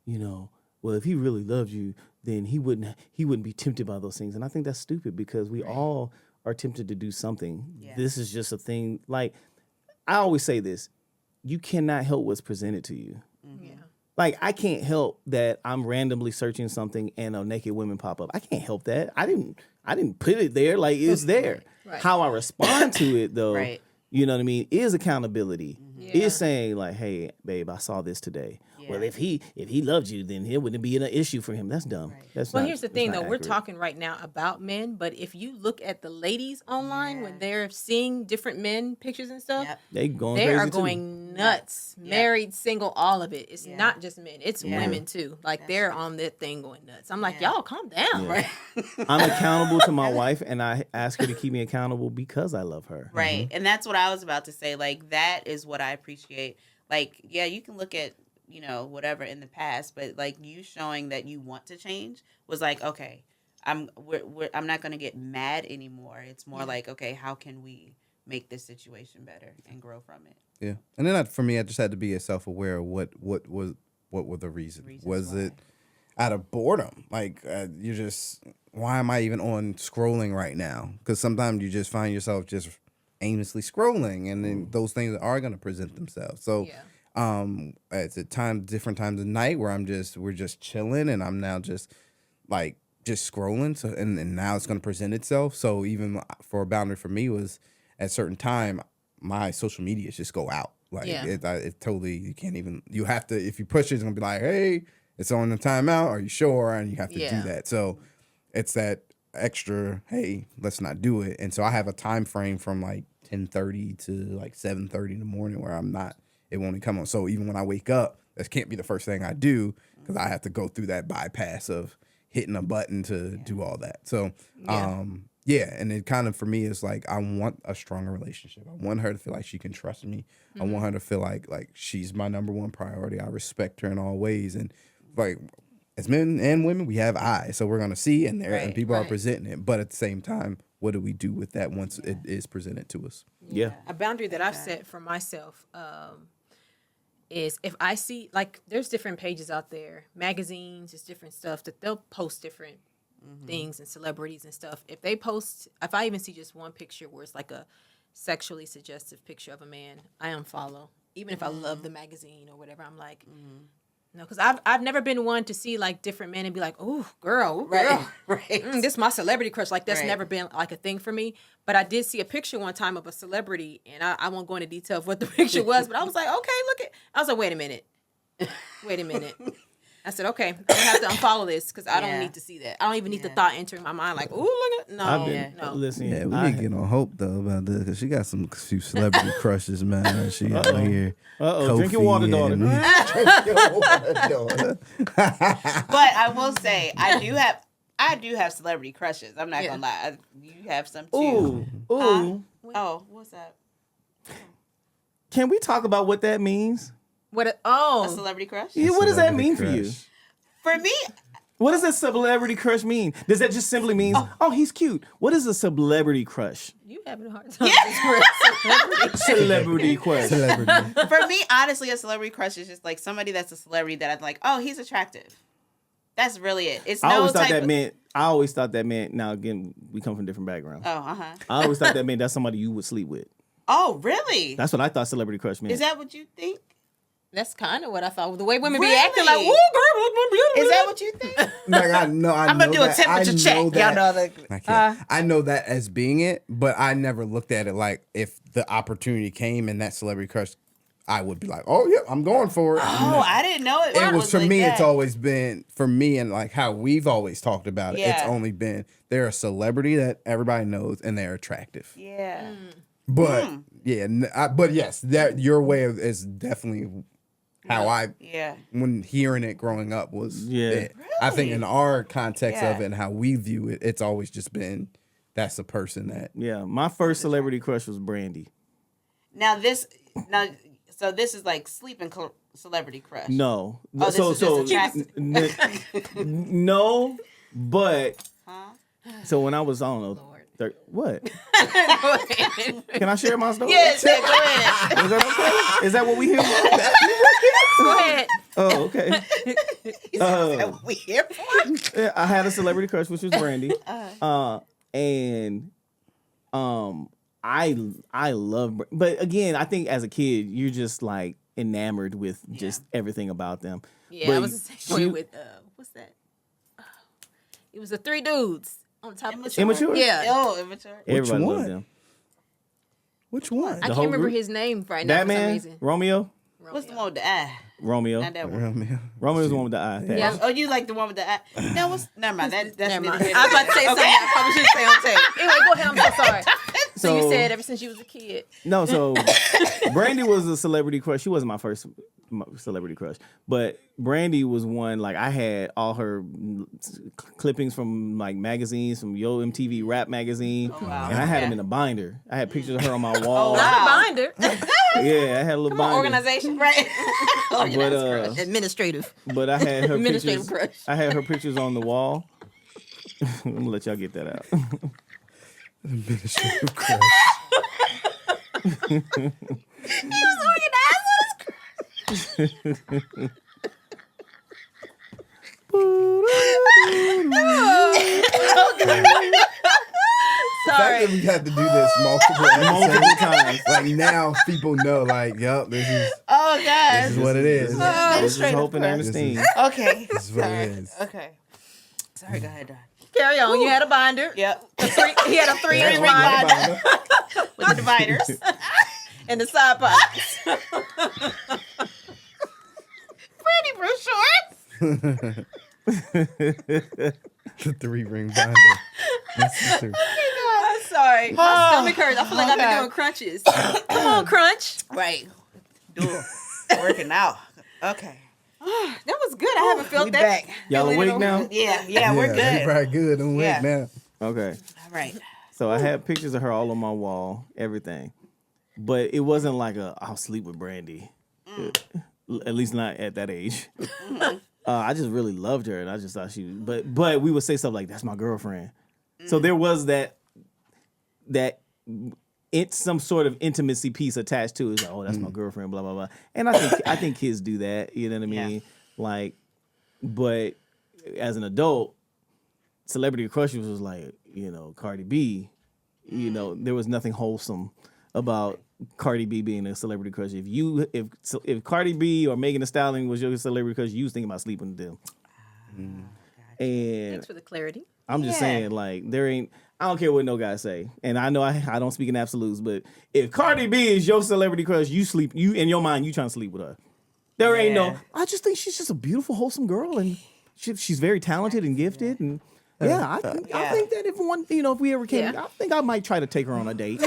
well, if he really loved you, then he wouldn't be tempted by those things. And I think that's stupid, because we all are tempted to do something. Yeah. This is just a thing. Like, I always say this, you cannot help what's presented to you. Yeah. Like, I can't help that I'm randomly searching something and a naked women pop up. I can't help that. I didn't put it there. Like, it's there. Right. How I respond to it, though, Right. you know what I mean, is accountability. Yeah. Is saying, like, hey, babe, I saw this today. Yeah. Well, if he loved you, then it wouldn't be an issue for him. That's dumb. Right. That's Well, not- here's the that's thing, not though. We're accurate. talking right now about men, but if you look at the ladies online Yeah. when they're seeing different men pictures and stuff, Yep. They going they crazy are too. going nuts. Yeah. Married, single, all of it. It's Yeah. not just men. It's Yeah. women too. Like That's they're true. on that thing going nuts. I'm like, Yeah. y'all calm down. Yeah. Right. I'm accountable to my wife, and I ask her to keep me accountable because I love her. Right. And that's what I was about to say. Like, that is what I appreciate. Like, yeah, you can look at, whatever in the past, but like you showing that you want to change was like, okay, I'm not going to get mad anymore. It's more like, okay, how can we make this situation better and grow from it? Yeah, and then for me, I just had to be self-aware of what were the reasons. Was why. it out of boredom? Like you're just, why am I even on scrolling right now? Because sometimes you just find yourself just aimlessly scrolling, and then those things are going to present themselves. So, Yeah. it's different times of night where we're just chilling, and I'm now just scrolling. So, and now it's going to present itself. So even for a boundary for me was at a certain time, my social media just go out. Like Yeah. it totally, you can't even, you have to, if you push it, it's going to be like, hey, it's on the timeout. Are you sure? And you have to Yeah. do that. So it's that extra, hey, let's not do it. And so I have a time frame from like 10:30 to like 7:30 in the morning where it won't even come on. So even when I wake up, that can't be the first thing I do because I have to go through that bypass of hitting a button to do all that. So, and it kind of, for me, is like, I want a stronger relationship. I want her to feel like she can trust me. I want her to feel like she's my number one priority. I respect her in all ways. And like, as men and women, we have eyes. So we're going to see and and people are Right. presenting it. But at the same time, what do we do with that once it is presented to us? Yeah. A boundary that I've set for myself is if I see, like, there's different pages out there, magazines, it's different stuff that they'll post different things and celebrities and stuff. If I even see just one picture where it's like a sexually suggestive picture of a man, I unfollow. Even if I love the magazine or whatever, I'm like, no, because I've never been one to see like different men and be like, oh, girl, Right. this is my celebrity crush. Like, that's Right. never been like a thing for me. But I did see a picture one time of a celebrity, and I won't go into detail of what the picture was, but I was like, okay, look at. I was like, wait a minute. I said, okay, I'm gonna have to unfollow this because I don't Yeah. need to see that. I don't even need the Yeah. thought entering my mind like, ooh, look at I've been no. listen. Yeah, we I- need to get on Hope though about this because she got some few celebrity crushes, man. She out here. drink your water, Kofi daughter. and- Drink your water, daughter. But I will say, I do have celebrity crushes. I'm not Yeah. gonna lie. You have some too. Ooh, ooh. Oh, what's that? Can we talk about what that means? A celebrity crush? Yeah, what does that Celebrity mean for you? crush. For me, What does a celebrity crush mean? Does that just simply mean, oh, he's cute? What is a celebrity crush? You having a hard time. Celebrity crush. Celebrity. for me, honestly, a celebrity crush is just like somebody that's a celebrity that I'm like, oh, he's attractive. That's really it. It's I no always thought type that of, meant. I always thought that meant. Now again, we come from different backgrounds. Oh, uh-huh. I always thought that meant that's somebody you would sleep with. Oh, really? That's what I thought celebrity crush meant. Is that what you think? That's kind of what I thought. The way women Really? be acting like, ooh, girl, Is that what you think? Like I know, I'm gonna know do a that- temperature I check. know Y'all that- know that. I can't. I know that as being it, but I never looked at it like if the opportunity came and that celebrity crush, I would be like, oh yeah, I'm going for it. Oh, I didn't know it. It was for like me. that. It's always been for me, and like how we've always talked about it. It's Yeah. only been they're a celebrity that everybody knows and they're attractive. Yeah. But but yes, that your way of is definitely how I Yeah. when hearing it growing up was Yeah. it. I think in our context of Yeah. it and how we view it, it's always just been that's the person that Yeah, my first celebrity crush was Brandy. So this is like sleeping celebrity crush. No, Oh, this is just attractive. No, but Huh? so when I was, I don't know, Lord. what? Go ahead. Can I share my story? Yes, yeah, go ahead. Is that okay? Is that what we hear? Go ahead. Oh, okay. We here for? Yeah, I had a celebrity crush, which was Brandy, and I love, but again, I think as a kid, you're just like enamored with just everything about them. Yeah, But I was the same way with what's that? It was the 3 dudes on top of the Immature? Yeah. Oh, immature. Everybody one? loved them. Which one? I can't whole remember group? his name right now That for some man, reason. Romeo. What's the one with the eye? Romeo. Not that one. Romeo's the one with the eye. patch. Yeah. Oh, you like the one with the eye? No, never mind. That's Never mind. neither here I was nor about to say there. something I probably shouldn't say on tape. Anyway, go ahead. I'm so sorry. So you So- said ever since you was a kid. No, so Brandy was a celebrity crush. She wasn't my first celebrity crush, but Brandy was one. Like I had all her clippings from like magazines, from Yo MTV Rap magazine, wow. and I had Okay. them in a binder. I had pictures of her on my wall. wow. Binder. Yeah, I had a little binder. Organization. Right. But Administrative. but I had her Administrative pictures. crush. I had her pictures on the wall. I'm gonna let y'all get that out. Administrative crush. He was organized with his The fact that we had to do this multiple Multiple times. like now people know, like, yup, this is Oh God. what it is. This is Administrative Hope and crush. Ernestine. Okay. This is what it is. Okay. Sorry. Go ahead, Don. Carry on. You had a binder. Yep. He had a 3-inch Three-ring binder With the dividers. and the side pockets. Pretty for short. The 3-ring binder. This is true. I'm sorry. My stomach hurts. I feel like I've been Okay. doing crunches. Come on, crunch. Right. Working out. Okay. That was good. I haven't felt We that. back. Y'all feeling awake now? Yeah, we're We good. probably good. I'm Yeah. awake now. Okay. All right. So I had pictures of her all on my wall, everything. But it wasn't like I'll sleep with Brandy. At least not at that age. I just really loved her, and I just thought she was, but we would say stuff like, that's my girlfriend. So there was that it's some sort of intimacy piece attached to it. It's like, oh, that's my girlfriend, blah, blah, blah. And I think kids do that, you know what I mean? Yeah. Like, but as an adult, celebrity crushes was like, Cardi B, there was nothing wholesome about Cardi B being a celebrity crush. If Cardi B or Megan Thee Stallion was your celebrity crush, you was thinking about sleeping with them. And Thanks for the clarity. I'm just Yeah. saying, like, I don't care what no guy say. And I know I don't speak in absolutes, but if Cardi B is your celebrity crush, you in your mind, you trying to sleep with her. There ain't Yeah. I just think she's just a beautiful, wholesome girl, and she's very talented and gifted, and I think that if we ever came, Yeah. I think I might try to take her on a date. So,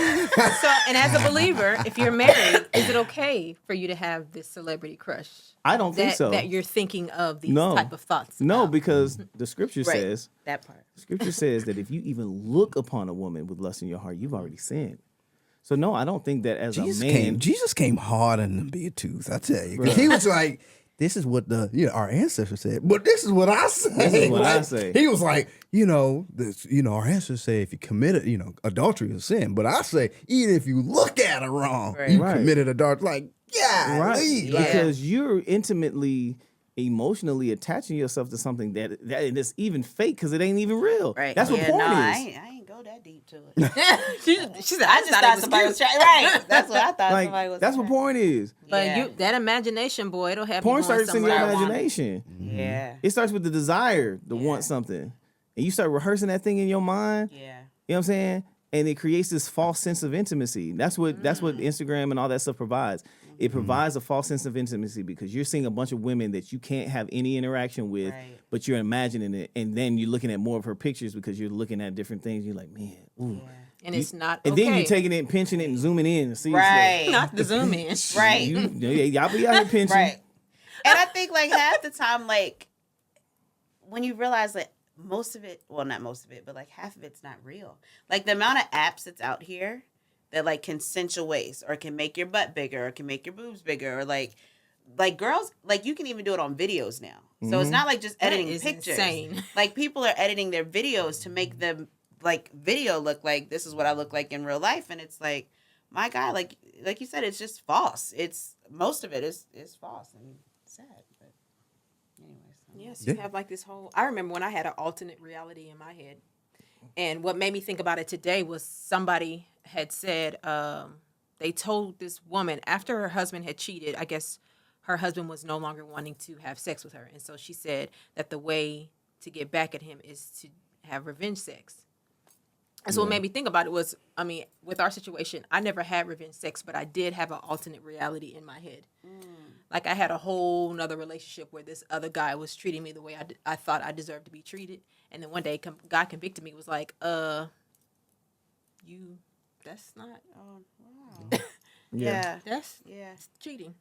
and as a believer, if you're married, is it okay for you to have this celebrity crush? I don't think so. That you're thinking of these No. type of thoughts. No, about. because the scripture Right. says That part. Scripture says that if you even look upon a woman with lust in your heart, you've already sinned. So no, I don't think that as a man. Jesus came hard on them beatitudes, I tell you. 'Cause he was like, this is what our ancestors said, but this is what I say. This is what I Like, say. He was like, our ancestors say if you committed, adultery is sin, but I say even if you look at her wrong, Right. you Right. committed adultery. Like, yeah, Right. Yeah. Because you're intimately, emotionally attaching yourself to something that is even fake because it ain't even real. Right. That's what porn is. I ain't go that deep to it. she said, I just thought somebody was trying. Right. That's what I thought somebody Like was that's what trying. porn is. But Yeah. that imagination, boy, it'll have Porn you going starts in your somewhere. imagination. Yeah. It starts with the desire to want something, and you start rehearsing that thing in your mind. Yeah. You know what I'm saying? And it creates this false sense of intimacy. That's what Instagram and all that stuff provides. It provides a false sense of intimacy because you're seeing a bunch of women that you can't have any interaction with, Right. but you're imagining it, and then you're looking at more of her pictures because you're looking at different things. You're like, man, ooh. And it's not And okay. then you're taking it and pinching it and zooming in and see. Right. Not the zoom in. Right. Y'all be out here pinching. Right. And I think like half the time, like when you realize that most of it, well, not most of it, but like half of it's not real. Like the amount of apps that's out here that like can cinch your waist or can make your butt bigger or can make your boobs bigger or like girls, like you can even do it on videos now. So it's not like just editing is pictures. insane. Like people are editing their videos to make them like video look like this is what I look like in real life. And it's like, my God, like you said, it's just false. It's most of it is false and sad. But anyways. Yes, you have like this whole. I remember when I had an alternate reality in my head, and what made me think about it today was somebody had said, they told this woman after her husband had cheated, I guess her husband was no longer wanting to have sex with her. And so she said that the way to get back at him is to have revenge sex. And so what made me think about it was, I mean, with our situation, I never had revenge sex, but I did have an alternate reality in my head. Like I had a whole nother relationship where this other guy was treating me the way I thought I deserved to be treated. And then one day God convicted me, was like, that's not, Oh, wow. Yeah. that's Yeah. cheating.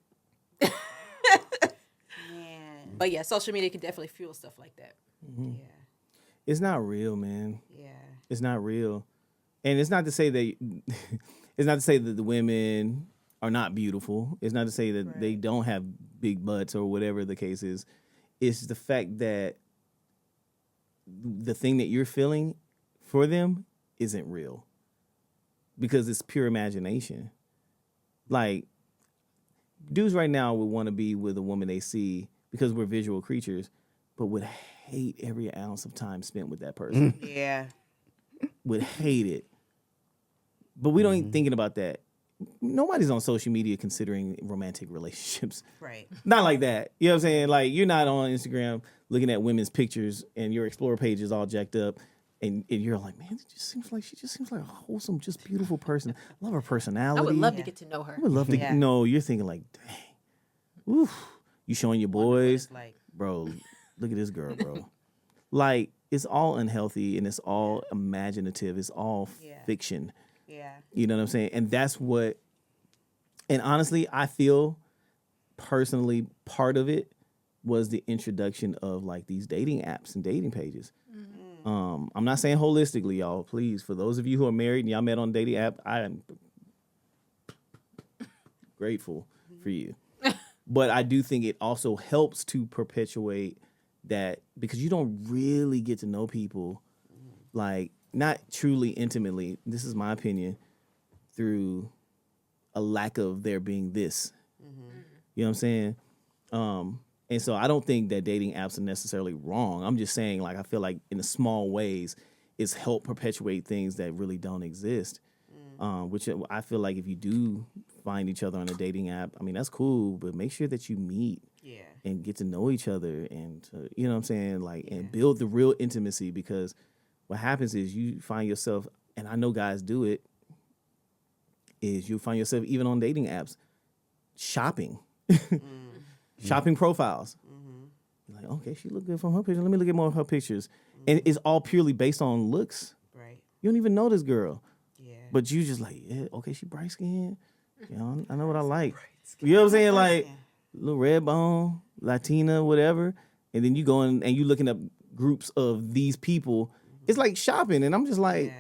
Man. But yeah, social media can definitely fuel stuff like that. Mm-hmm. Yeah. It's not real, man. Yeah. It's not real. And it's not to say that it's not to say that the women are not beautiful. It's not to say that they don't have big butts or whatever the case is. It's the fact that the thing that you're feeling for them isn't real. Because it's pure imagination. Like, dudes right now would want to be with a woman they see because we're visual creatures, but would hate every ounce of time spent with that person. Yeah. Would hate it. But we don't even thinking about that. Nobody's on social media considering romantic relationships. Right. Not like that. You know what I'm saying? Like, you're not on Instagram looking at women's pictures and your Explore page is all jacked up. And you're like, man, she just seems like a wholesome, just beautiful person. Love her personality. I would love to get to know her. I would love to Yeah. know. You're thinking like, dang. Oof. You showing your boys. Like, Bro, look at this girl, bro. Like, it's all unhealthy and it's all imaginative. It's all fiction. yeah. You know what I'm saying? And that's what, and honestly, I feel personally part of it was the introduction of like these dating apps and dating pages. I'm not saying holistically, y'all, please. For those of you who are married and y'all met on a dating app, I am grateful for you. But I do think it also helps to perpetuate that, because you don't really get to know people, like, not truly intimately, this is my opinion, through a lack of there being this. You know what I'm saying? And so I don't think that dating apps are necessarily wrong. I'm just saying, like, I feel like in the small ways, it's helped perpetuate things that really don't exist. Which I feel like if you do find each other on a dating app, I mean, that's cool, but make sure that you meet and get to know each other and, you know what I'm saying? Like, and build the real intimacy, because what happens is you find yourself, and I know guys do it, is you find yourself even on dating apps, shopping. Shopping profiles. You're like, okay, she look good from her picture. Let me look at more of her pictures. And it's all purely based on looks. Right. You don't even know this girl. Yeah. But you just like, yeah, okay, she bright skinned. You know, I know what I like. You know what I'm saying? Like, little red bone, Latina, whatever. And then you go in and you looking up groups of these people. It's like shopping. And I'm just like,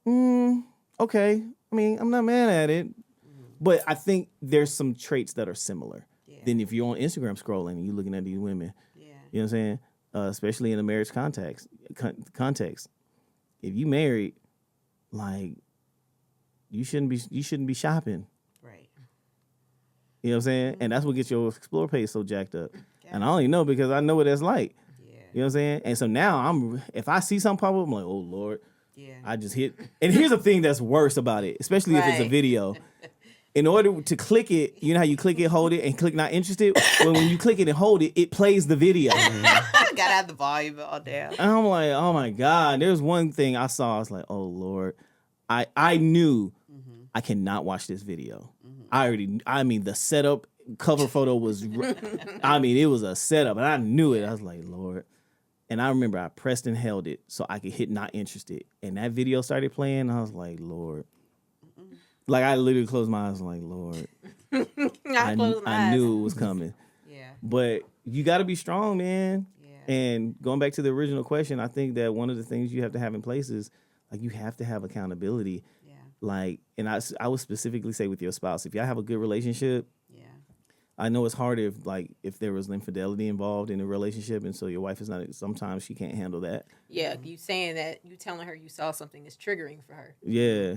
okay. I mean, I'm not mad at it. But I think there's some traits that are similar. Than if you're on Instagram scrolling and you're looking at these women. Yeah. You know what I'm saying? Especially in a marriage context. If you married, like, you shouldn't be shopping. Right. You know what I'm saying? And that's what gets your Explore page so jacked up. And I only know because I know what that's like. Yeah. You know what I'm saying? And so now if I see something pop up, I'm like, oh Lord. Yeah. I just hit. And here's the thing that's worse about it, especially if it's a video. In order to click it, you know how you click it, hold it, and click not interested? Well, when you click it and hold it, it plays the video. Gotta have the volume all down. And I'm like, oh my God. There's one thing I saw. I was like, oh Lord. I knew I cannot watch this video. I mean, the setup cover photo was, it was a setup. And I knew it. I was like, Lord. And I remember I pressed and held it so I could hit not interested. And that video started playing. I was like, Lord. Like, I literally closed my eyes. I'm like, Lord. I knew it was coming. Yeah. But you got to be strong, man. Yeah. And going back to the original question, I think that one of the things you have to have in place is, like, you have to have accountability. Yeah. Like, and I would specifically say with your spouse, if y'all have a good relationship, Yeah. I know it's hard if there was infidelity involved in a relationship, and so your wife is not, sometimes she can't handle that. Yeah, you saying that, you telling her you saw something is triggering for her. Yeah.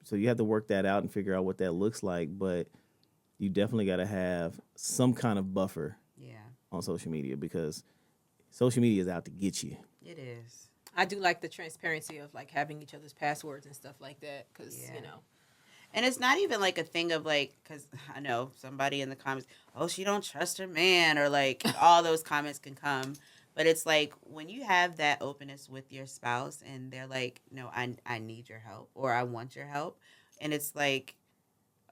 So you have to work that out and figure out what that looks like, but you definitely got to have some kind of buffer on social media, because social media is out to get you. It is. I do like the transparency of, like, having each other's passwords and stuff like that, because, you know, And it's not even like a thing of like, because I know somebody in the comments, oh, she don't trust her man, or like all those comments can come. But it's like when you have that openness with your spouse and they're like, no, I need your help, or I want your help. And it's like,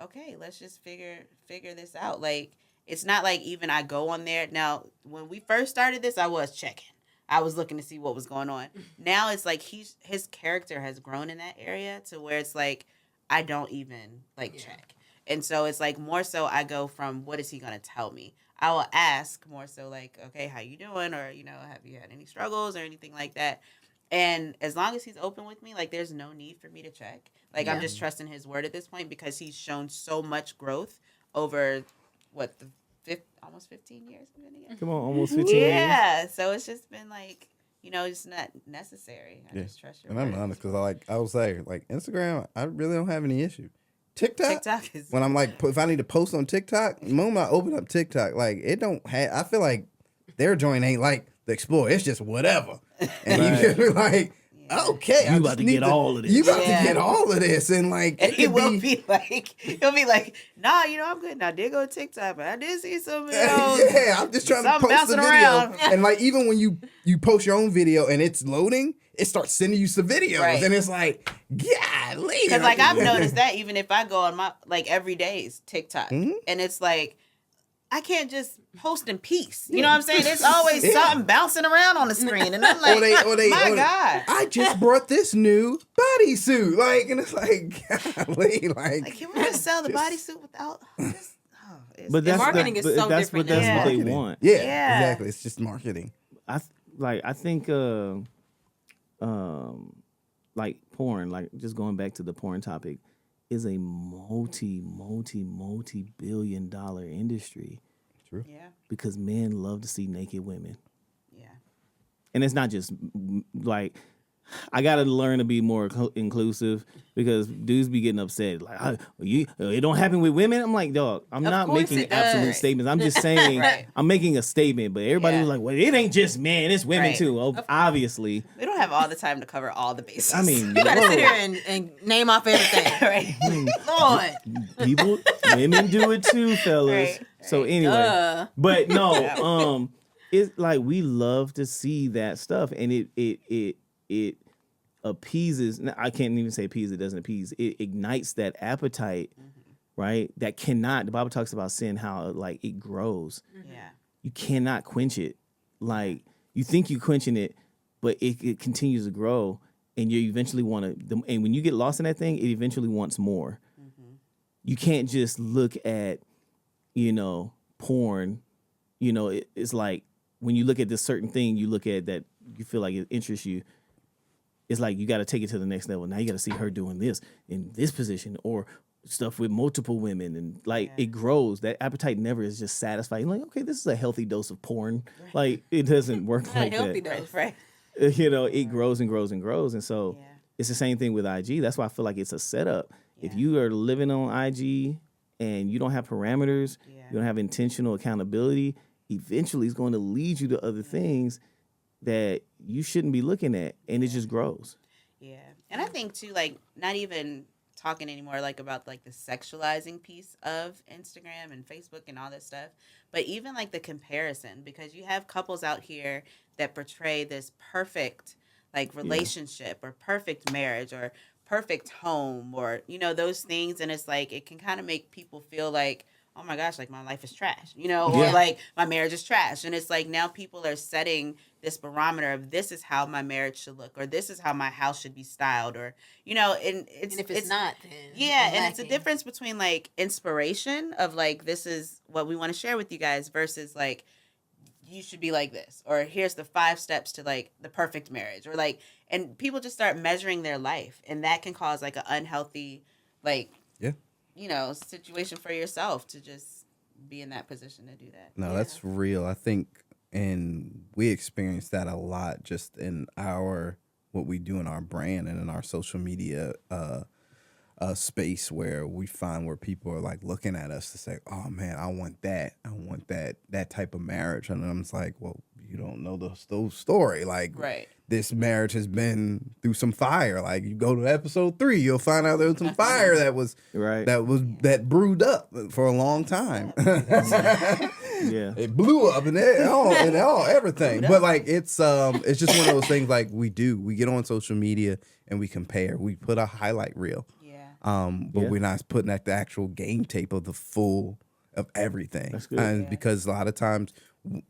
okay, let's just figure this out. Like, it's not like even I go on there. Now, when we first started this, I was checking. I was looking to see what was going on. Now it's like his character has grown in that area to where it's like, I don't even check. And so it's like more so I go from what is he going to tell me? I will ask more so like, okay, how you doing? Or, have you had any struggles or anything like that? And as long as he's open with me, like there's no need for me to check. Like I'm just trusting his word at this point because he's shown so much growth over almost 15 years we've been together. Come on, almost 15 years. Yeah. So it's just been like, it's not necessary. I just trust your And word. I'm honest because I was say Instagram, I really don't have any issue. TikTok is when I'm like, if I need to post on TikTok, the moment I open up TikTok, like it don't have. I feel like their joint ain't like the Explore. It's just whatever, and you just be like, okay, You about to get all of this. You about to get all of this, and like and he'll be like, nah, I'm good. Now did go to TikTok, but I did see some yeah, I'm just trying to post the video, around. and like even when you post your own video and it's loading, it starts sending you some videos, and it's like, golly. Because like I've noticed that even if I go on my every day's TikTok, and it's like I can't just post in peace. You know what I'm saying? There's always something bouncing around on the screen, and I'm like, my God, I just brought this new bodysuit, and it's like, golly, like can we just sell the bodysuit without this? But that's marketing is so that's different what now. they want. Yeah, Yeah. exactly. It's just marketing. I think like porn, like just going back to the porn topic, is a multi-billion-dollar industry. True. Yeah. Because men love to see naked women. Yeah. And it's not just like, I gotta learn to be more inclusive because dudes be getting upset like, it don't happen with women. I'm like, dog, I'm Of not course making it absolute does. statements. I'm just saying, I'm making a statement. But everybody was like, well, it ain't just men, it's women too. Well, obviously, We don't have all the time to cover all the bases. I mean, You gotta sit here and name off everything. right? Lord. women do it too, fellas. Right. So anyway, but no, it's like we love to see that stuff, and it appeases. I can't even say appease. It doesn't appease. It ignites that appetite, right? That cannot. The Bible talks about sin, how like it grows. Yeah. You cannot quench it. Like you think you're quenching it, but it continues to grow, and you eventually want to. And when you get lost in that thing, it eventually wants more. You can't just look at, porn. It's like when you look at this certain thing, you look at that, you feel like it interests you. It's like you got to take it to the next level. Now you got to see her doing this in this position or stuff with multiple women. And like it grows. That appetite never is just satisfied. You're like, okay, this is a healthy dose of porn. Like it doesn't work like Healthy that. dose. Right. It grows and grows and grows. And so it's the same thing with IG. That's why I feel like it's a setup. If you are living on IG and you don't have parameters, you don't have intentional accountability, eventually it's going to lead you to other things that you shouldn't be looking at, and it just grows. Yeah. And I think too, like not even talking anymore like about like the sexualizing piece of Instagram and Facebook and all that stuff, but even like the comparison, because you have couples out here that portray this perfect like relationship or perfect marriage or perfect home or those things, and it's like it can kind of make people feel like, oh my gosh, like my life is trash, or like my marriage is trash. And it's like now people are setting this barometer of this is how my marriage should look, or this is how my house should be styled, or and if it's not, then and it's a difference between like inspiration of like this is what we want to share with you guys versus like you should be like this, or here's the 5 steps to like the perfect marriage, or like, and people just start measuring their life, and that can cause like an unhealthy like situation for yourself to just be in that position to do that. No, that's real. I think, and we experience that a lot just in what we do in our brand and in our social media space, where we find where people are like looking at us to say, oh man, I want that type of marriage. And I'm just like, well, you don't know the story. Like, right. this marriage has been through some fire. Like you go to episode 3, you'll find out there was some fire that brewed up for a long time. Yeah. It blew up and everything. But like it's just one of those things like we get on social media and we compare. We put a highlight reel. Yeah. But we're not putting like the actual game tape of the full of everything. That's good. And because a lot of times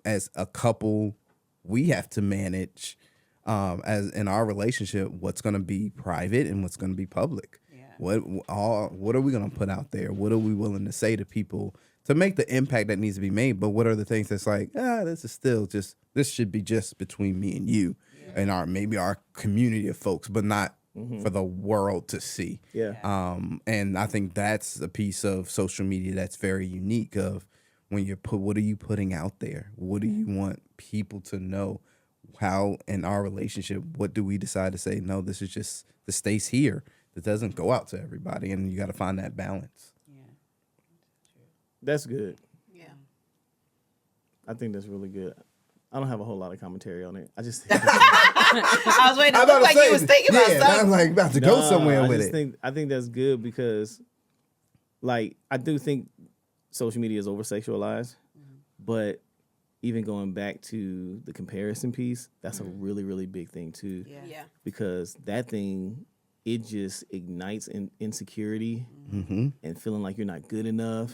as a couple, we have to manage as in our relationship what's going to be private and what's going to be public. Yeah. What are we going to put out there? What are we willing to say to people to make the impact that needs to be made? But what are the things that's like, this should be just between me and you and maybe our community of folks, but not for the world to see. Yeah. And I think that's a piece of social media that's very unique of when what are you putting out there? What do you want people to know? How in our relationship, what do we decide to say? No, this stays here. This doesn't go out to everybody, and you got to find that balance. Yeah. That's good. Yeah. I think that's really good. I don't have a whole lot of commentary on it. I just I was waiting. It looked like you was thinking about something. I'm like about to go somewhere with it. I think that's good because, like, I do think social media is over sexualized, but even going back to the comparison piece, that's a really, really big thing too. Yeah. Because that thing, it just ignites insecurity and feeling like you're not good enough.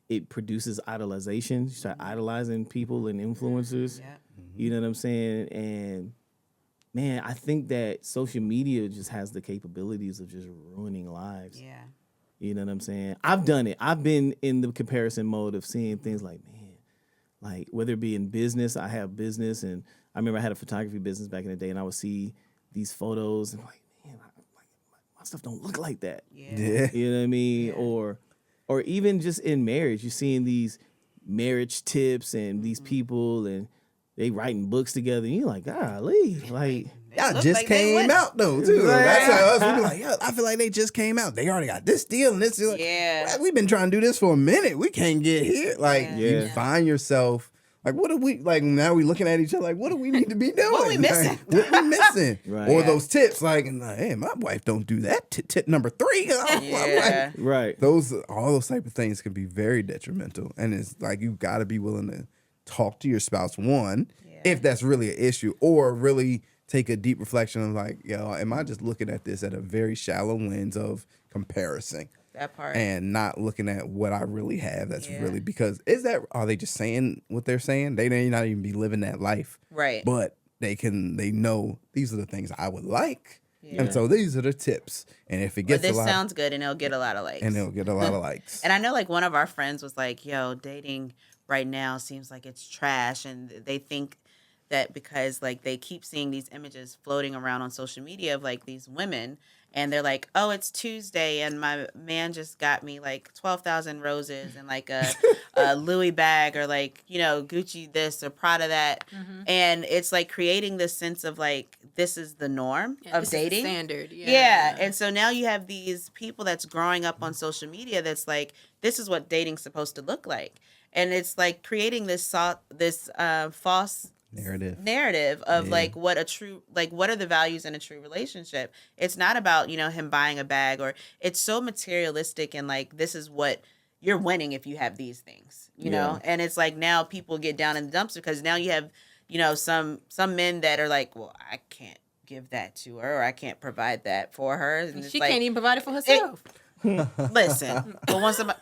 It produces idolization. You start idolizing people and influencers. Yeah. You know what I'm saying? And man, I think that social media just has the capabilities of just ruining lives. Yeah. You know what I'm saying? I've done it. I've been in the comparison mode of seeing things like, man, like whether it be in business, I have business, and I remember I had a photography business back in the day, and I would see these photos and like, man, my stuff don't look like that. Yeah. You know what I mean? Yeah. Or even just in marriage, you're seeing these marriage tips and these people and they writing books together, and you're like, golly, like Y'all look just like they came went. out though too. Right. That's how us. We be like, yo, I feel like they just came out. They already got this deal and this deal. Yeah. Well, we've been trying to do this for a minute. We can't get here. Like Yeah. you find yourself like, what are we like? Now we looking at each other like, what do we need to be doing? What we missing? Like, what we missing? Right. Or Yeah. those tips like, hey, my wife don't do that. Tip number 3. Yeah. right. All those type of things can be very detrimental, and it's like you got to be willing to talk to your spouse if that's really an issue, or really take a deep reflection of like, yo, am I just looking at this at a very shallow lens of comparison That part. and not looking at what I really have? That's Yeah. really because are they just saying what they're saying? They may not even be living that life, Right. but they know these are the things I would like. Yeah. And so these are the tips. And if it But gets this a lot, sounds good, and it'll get a lot of likes. and it'll get a lot of likes. And I know, like, one of our friends was like, yo, dating right now seems like it's trash. And they think that because, like, they keep seeing these images floating around on social media of, like, these women. And they're like, oh, it's Tuesday, and my man just got me, like, 12,000 roses and, like, a Louis bag or, like, you know, Gucci this or Prada that. And it's, like, creating this sense of, like, this is the norm Yeah, of this is the dating. standard. Yeah. And so now you have these people that's growing up on social media that's like, this is what dating's supposed to look like. And it's like creating this false narrative of like what are the values in a true relationship. It's not about, you know, him buying a bag, or it's so materialistic and like, this is what you're winning if you have these things, you know? And it's like now people get down in the dumps because now you have, you know, some men that are like, well, I can't give that to her, or I can't provide that for her. And She it's can't even provide it for herself. listen, but once somebody,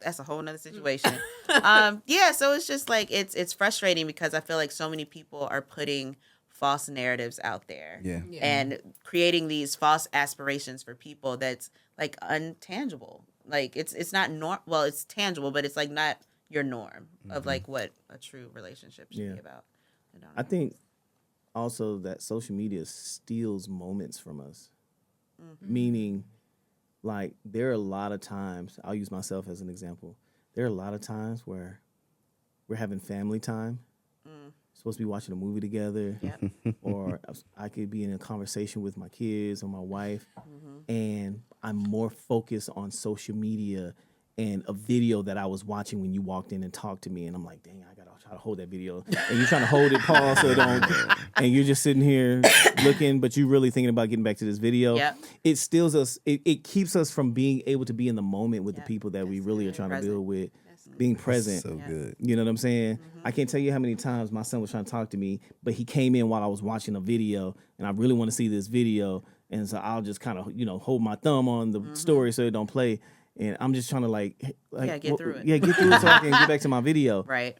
that's a whole nother situation. So it's just like it's frustrating because I feel like so many people are putting false narratives out there, and creating these false aspirations for people that's like untangible. Like it's not well, it's tangible, but it's like not your norm of like what a true relationship should be about. I think also that social media steals moments from us. Meaning, like, there are a lot of times, I'll use myself as an example. There are a lot of times where we're having family time, supposed to be watching a movie together, or I could be in a conversation with my kids or my wife, and I'm more focused on social media and a video that I was watching when you walked in and talked to me, and I'm like, dang, I gotta try to hold that video, and you're trying to hold it, pause, so it don't. and you're just sitting here looking, but you're really thinking about getting back to this video. Yep. It stills us. It keeps us from being able to be in the moment with the Yep. people that we That's really are good. trying to Present. build with. That's good. Being present. So good. You know what I'm saying? I can't tell you how many times my son was trying to talk to me, but he came in while I was watching a video, and I really want to see this video, and so I'll just kind of hold my thumb on the story so it don't play, and I'm just trying to get through it. Yeah, get through it so I can get back to my video. Right.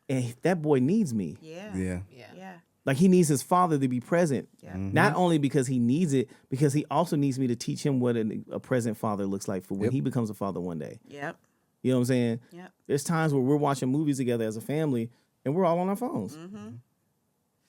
And that boy needs me. Yeah. Yeah. Yeah. Like he needs his father to be present. Yeah. Not only because he needs it, because he also needs me to teach him what a present father looks like for when he becomes a father one day. Yep. You know what I'm saying? Yep. There's times where we're watching movies together as a family and we're all on our phones.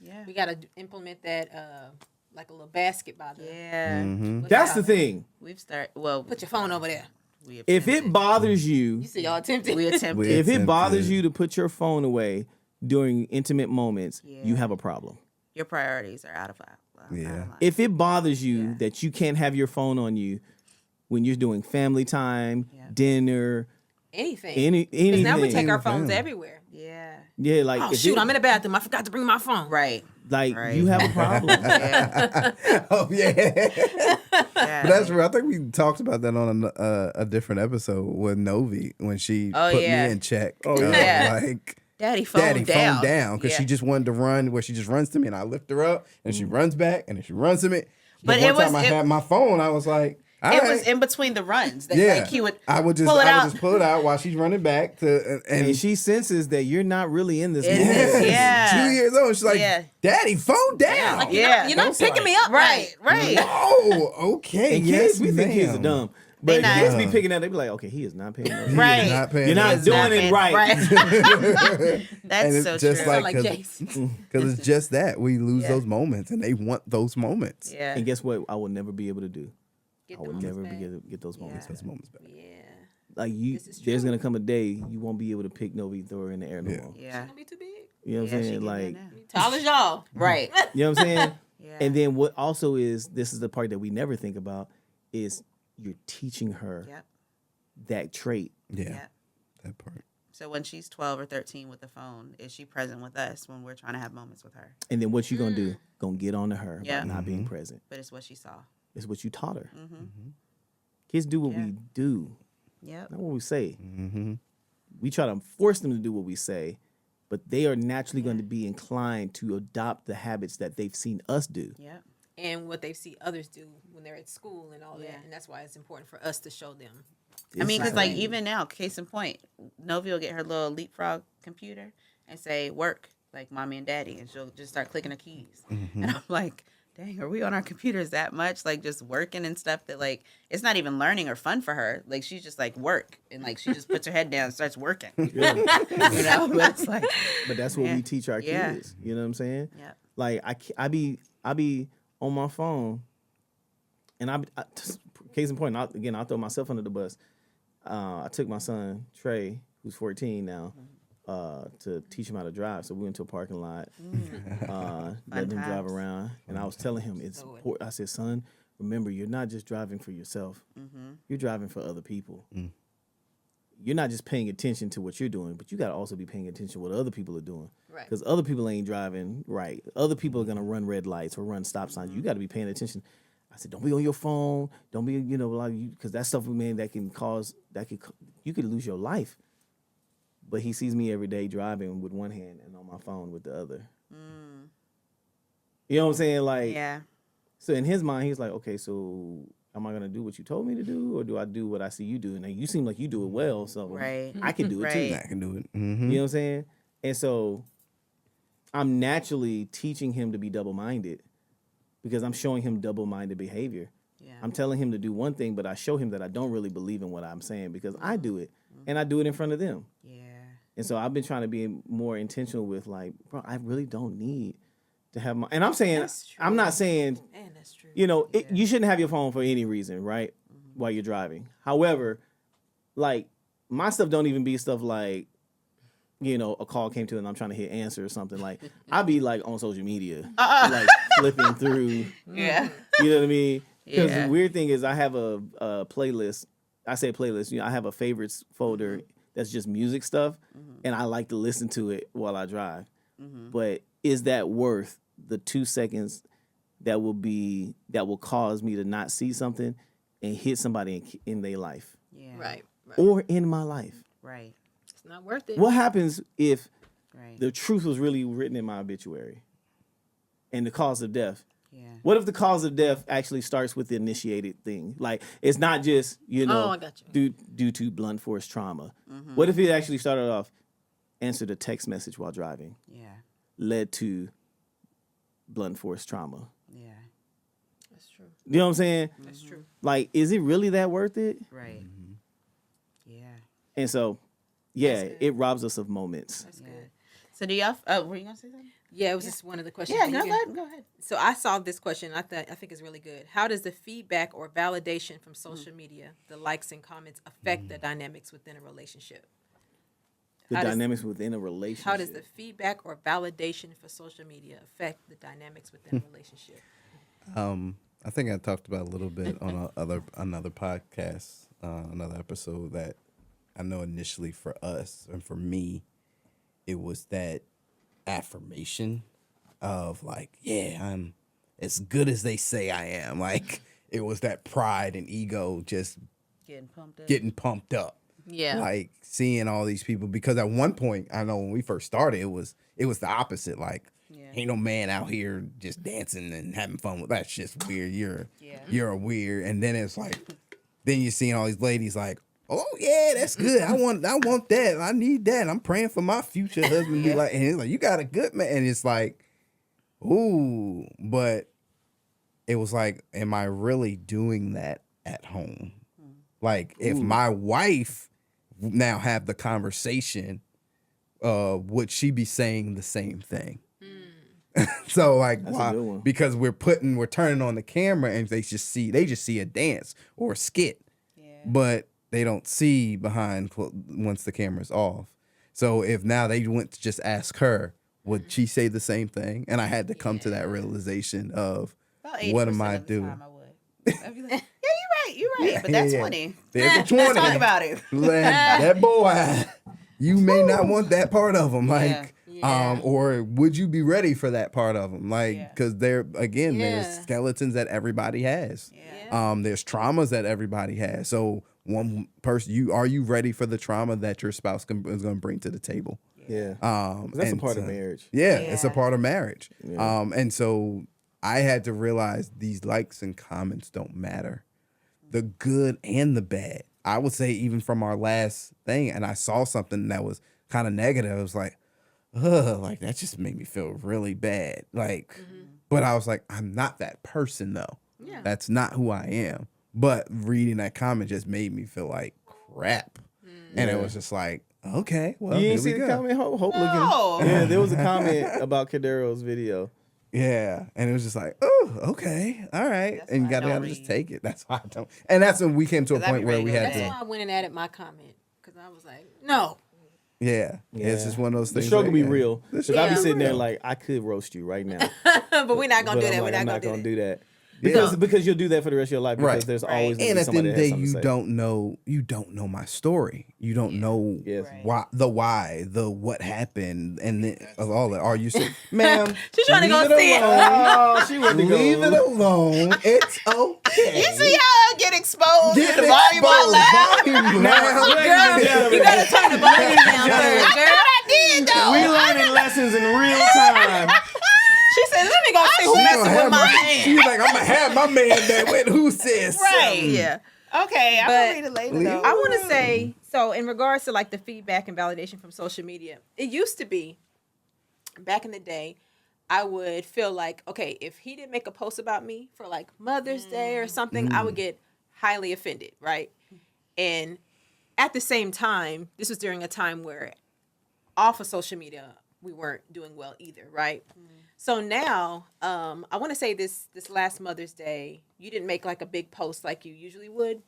Yeah. We got to implement that, like a little basket by the. Yeah. what's That's it the called? thing. We've started. Well, Put your phone over there. we If it attempted. bothers you, You see, y'all tempted. we attempted. We- if it Attempted. bothers you to put your phone away during intimate moments, you Yeah. have a problem. Your priorities are out of line. Yeah. If it bothers you Yeah. that you can't have your phone on you when you're doing family time, Yeah. dinner, Anything. anything. Because now we take our phones Family. everywhere. Yeah. Yeah, like Oh if shoot! it- I'm in the bathroom. I forgot to bring my phone. Right. like Right. you have a problem. Yeah. Oh yeah. Yeah. But that's real. I think we talked about that on a different episode with Novi when she Oh, put yeah. me in check. Oh, yeah. Like Daddy phone down. because Yeah. she just wanted to run where she just runs to me and I lift her up and she runs back and then she runs to me. But But it one time was- I it- had my phone, I was like, all It right. was in between the runs that yeah, like he would I would just pull it out. just pull it out while she's running back to and And she senses that you're not really in this It moment. is, yeah. 2 years old. She's like, Yeah. Daddy, phone down. Like, Yeah. you're not That's picking like- me up. Right, right. Oh, okay. And yes, kids, we think kids are ma'am. dumb. They But not. kids be picking up, they be like, okay, he is not paying attention. Right. Not paying You're not attention. doing it right. That's And it's so just true. like- Like Jace. Because it's just that. We lose Yeah. those moments and they want those moments. yeah. And guess what? I will never be able to do. Get I the will moments never back. be able to get those moments. Those moments back. Yeah. Like you, This is there's true. gonna come a day you won't be able to pick Novi, throw her in the air no Yeah. more. Yeah. Gonna be too big. You know what Yeah, I'm she saying? can do Like, now. Tall as y'all. Right. you know what I'm saying? Yeah. And then what also is, this is the part that we never think about, is you're teaching her Yep. that trait. Yeah, Yep. that part. So when she's 12 or 13 with the phone, is she present with us when we're trying to have moments with her? And then what you gonna do? Gonna get on to her Yeah. about not being present. But it's what she saw. It's what you taught her. Mm-hmm. Kids do what Yeah. we do, Yep. not what we say. Mm-hmm. We try to force them to do what we say, but they are naturally going to be inclined to adopt the habits that they've seen us do. Yep. And what they see others do when they're at school and all Yeah. that. And that's why it's important for us to show them. I mean, because It's like like- even now, case in point, Novi will get her little leapfrog computer and say work like mommy and daddy, and she'll just start clicking her keys. And I'm like, dang, are we on our computers that much? Like just working and stuff that like it's not even learning or fun for her. Like she's just like work and like she just puts her head down and starts working. Yeah. You know, but it's like But that's what Yeah. we teach our Yeah. kids. You know what I'm saying? yeah, Like I be on my phone, and just, case in point, I'll throw myself under the bus. I took my son Trey, who's 14 now, to teach him how to drive. So we went to a parking lot, let him drive times. around, and I was telling him it's So important. I said, son, remember, you're not just driving for yourself. You're driving for other people. You're not just paying attention to what you're doing, but you got to also be paying attention to what other people are doing. Right. Because other people ain't driving right. Other people are going to run red lights or run stop signs. You got to be paying attention. I said, don't be on your phone. Don't be, because that stuff, man, you could lose your life. But he sees me every day driving with one hand and on my phone with the other. You know what I'm saying? Like, yeah, so in his mind, he's like, okay, so am I going to do what you told me to do, or do I do what I see you do? And you seem like you do it well, so Right. I can do it Right. too. I can do it. You know what I'm saying? And so I'm naturally teaching him to be double-minded because I'm showing him double-minded behavior. yeah, I'm telling him to do one thing, but I show him that I don't really believe in what I'm saying because I do it, and I do it in front of them. yeah, And so I've been trying to be more intentional with like, bro, I really don't need to have my. And I'm saying, That's true. I'm not saying, Man, that's true. you shouldn't have your phone for any reason, right? While you're driving. However, like my stuff don't even be stuff like, a call came to and I'm trying to hit answer or something. Like I be like on social media, like flipping through. yeah, You know what I mean? Because Yeah. the weird thing is I have a playlist. I say playlist. I have a favorites folder that's just music stuff, and I like to listen to it while I drive. But is that worth the 2 seconds that will cause me to not see something and hit somebody in their life. Yeah. Right. Or in my life. Right. It's not worth it. What happens if Right. the truth was really written in my obituary and the cause of death? Yeah. What if the cause of death actually starts with the initiated thing? Like, it's not just, I got you. due to blunt force trauma. What if it actually started off, answered a text message while driving, Yeah. led to blunt force trauma? Yeah. That's true. You know what I'm saying? That's true. Like, is it really that worth it? Right. Yeah. And so, yeah, That's good. it robs us of moments. That's Yeah. good. So do y'all? were you gonna say something? Yeah, it was just one of the questions. Yeah. You No. can- Go ahead. So I saw this question. I think it's really good. How does the feedback or validation from social media, the likes and comments, affect the dynamics within a relationship? The How does- dynamics within a relationship. How does the feedback or validation for social media affect the dynamics within a relationship? I think I talked about a little bit on another podcast, another episode, that I know initially for us and for me, it was that affirmation of like, yeah, I'm as good as they say I am. Like, it was that pride and ego just Getting pumped up. Yeah. like seeing all these people, because at one point, I know when we first started, it was the opposite. Like, Yeah. ain't no man out here just dancing and having fun with that's just weird. Yeah. You're a weird. And then it's like, then you're seeing all these ladies like, oh yeah, that's good. I want that. I need that. I'm praying for my future husband to be like, and it's like, you got a good man. And it's like, ooh, but it was like, am I really doing that at home? Like, if my wife now have the conversation, would she be saying the same thing? So like, That's a why? good one. Because we're turning on the camera and they just see a dance or a skit, but they don't see behind once the camera's off. So if now they went to just ask her, would she say the same thing? And I had to come to that realization of, About what am 80% I of the doing? time I would. I'd be like, yeah, you're right. But that's 20. There's a 20. Let's talk about it. That boy, you may not want that part of him. Like, Yeah. or would you be ready for that part of them? Like, Yeah. because there's Yeah. skeletons that everybody has. Yeah. There's traumas that everybody has. So one person, are you ready for the trauma that your spouse is going to bring to the table? Yeah. That's a And part of so- marriage. Yeah, it's a Yeah. part of marriage. Yeah. And so I had to realize these likes and comments don't matter. The good and the bad. I would say even from our last thing, and I saw something that was kind of negative. I was like, ugh, like that just made me feel really bad. Like, but I was like, I'm not that person though. Yeah. That's not who I am. But reading that comment just made me feel like crap. And it was just like, okay, well, You here didn't see we the go. comment? Hope No. looking. Yeah, there was a comment about Kadero's video. Yeah, and it was just like, oh, okay, all right, That's and you why I gotta don't just read. take it. That's why I don't. And that's when we came to a 'Cause I be point where ready we to had go That's to. why I went and added my comment because I was like, no. Yeah, it's just one of those The things. struggle like, be yeah. real. The Because struggle I be be sitting there real. like, I could roast you right now. But we're not going to do But that. I'm We're like, I'm not not going going to to do that. do that. Because you'll do that for the rest of your life. Because Right. there's Right. always going to And be at the somebody end of that the has day, something to say. you don't know my story. You don't know Yes. Right. why, the what happened, and then of all that. Are you saying, ma'am? She's trying to go leave it see it. alone. Oh, she went to go. Leave it alone. It's okay. You see how I get exposed? Get The volume out loud? volume Now, loud. ladies and gentlemen, You got to turn the volume down first, girl. I did though. we learning lessons in real time. She said, let me go see who She messing gonna with have my my- man. She's like, I'm gonna have my man back. Wait, who says? Right. something? Yeah. Okay, I'm But gonna read it later though. I want to say, so in regards to like the feedback and validation from social media, it used to be back in the day, I would feel like, okay, if he didn't make a post about me for like Mother's Day or something, I would get highly offended, right? And at the same time, this was during a time where off of social media, we weren't doing well either, right? So now, I want to say this last Mother's Day, you didn't make like a big post like you usually would,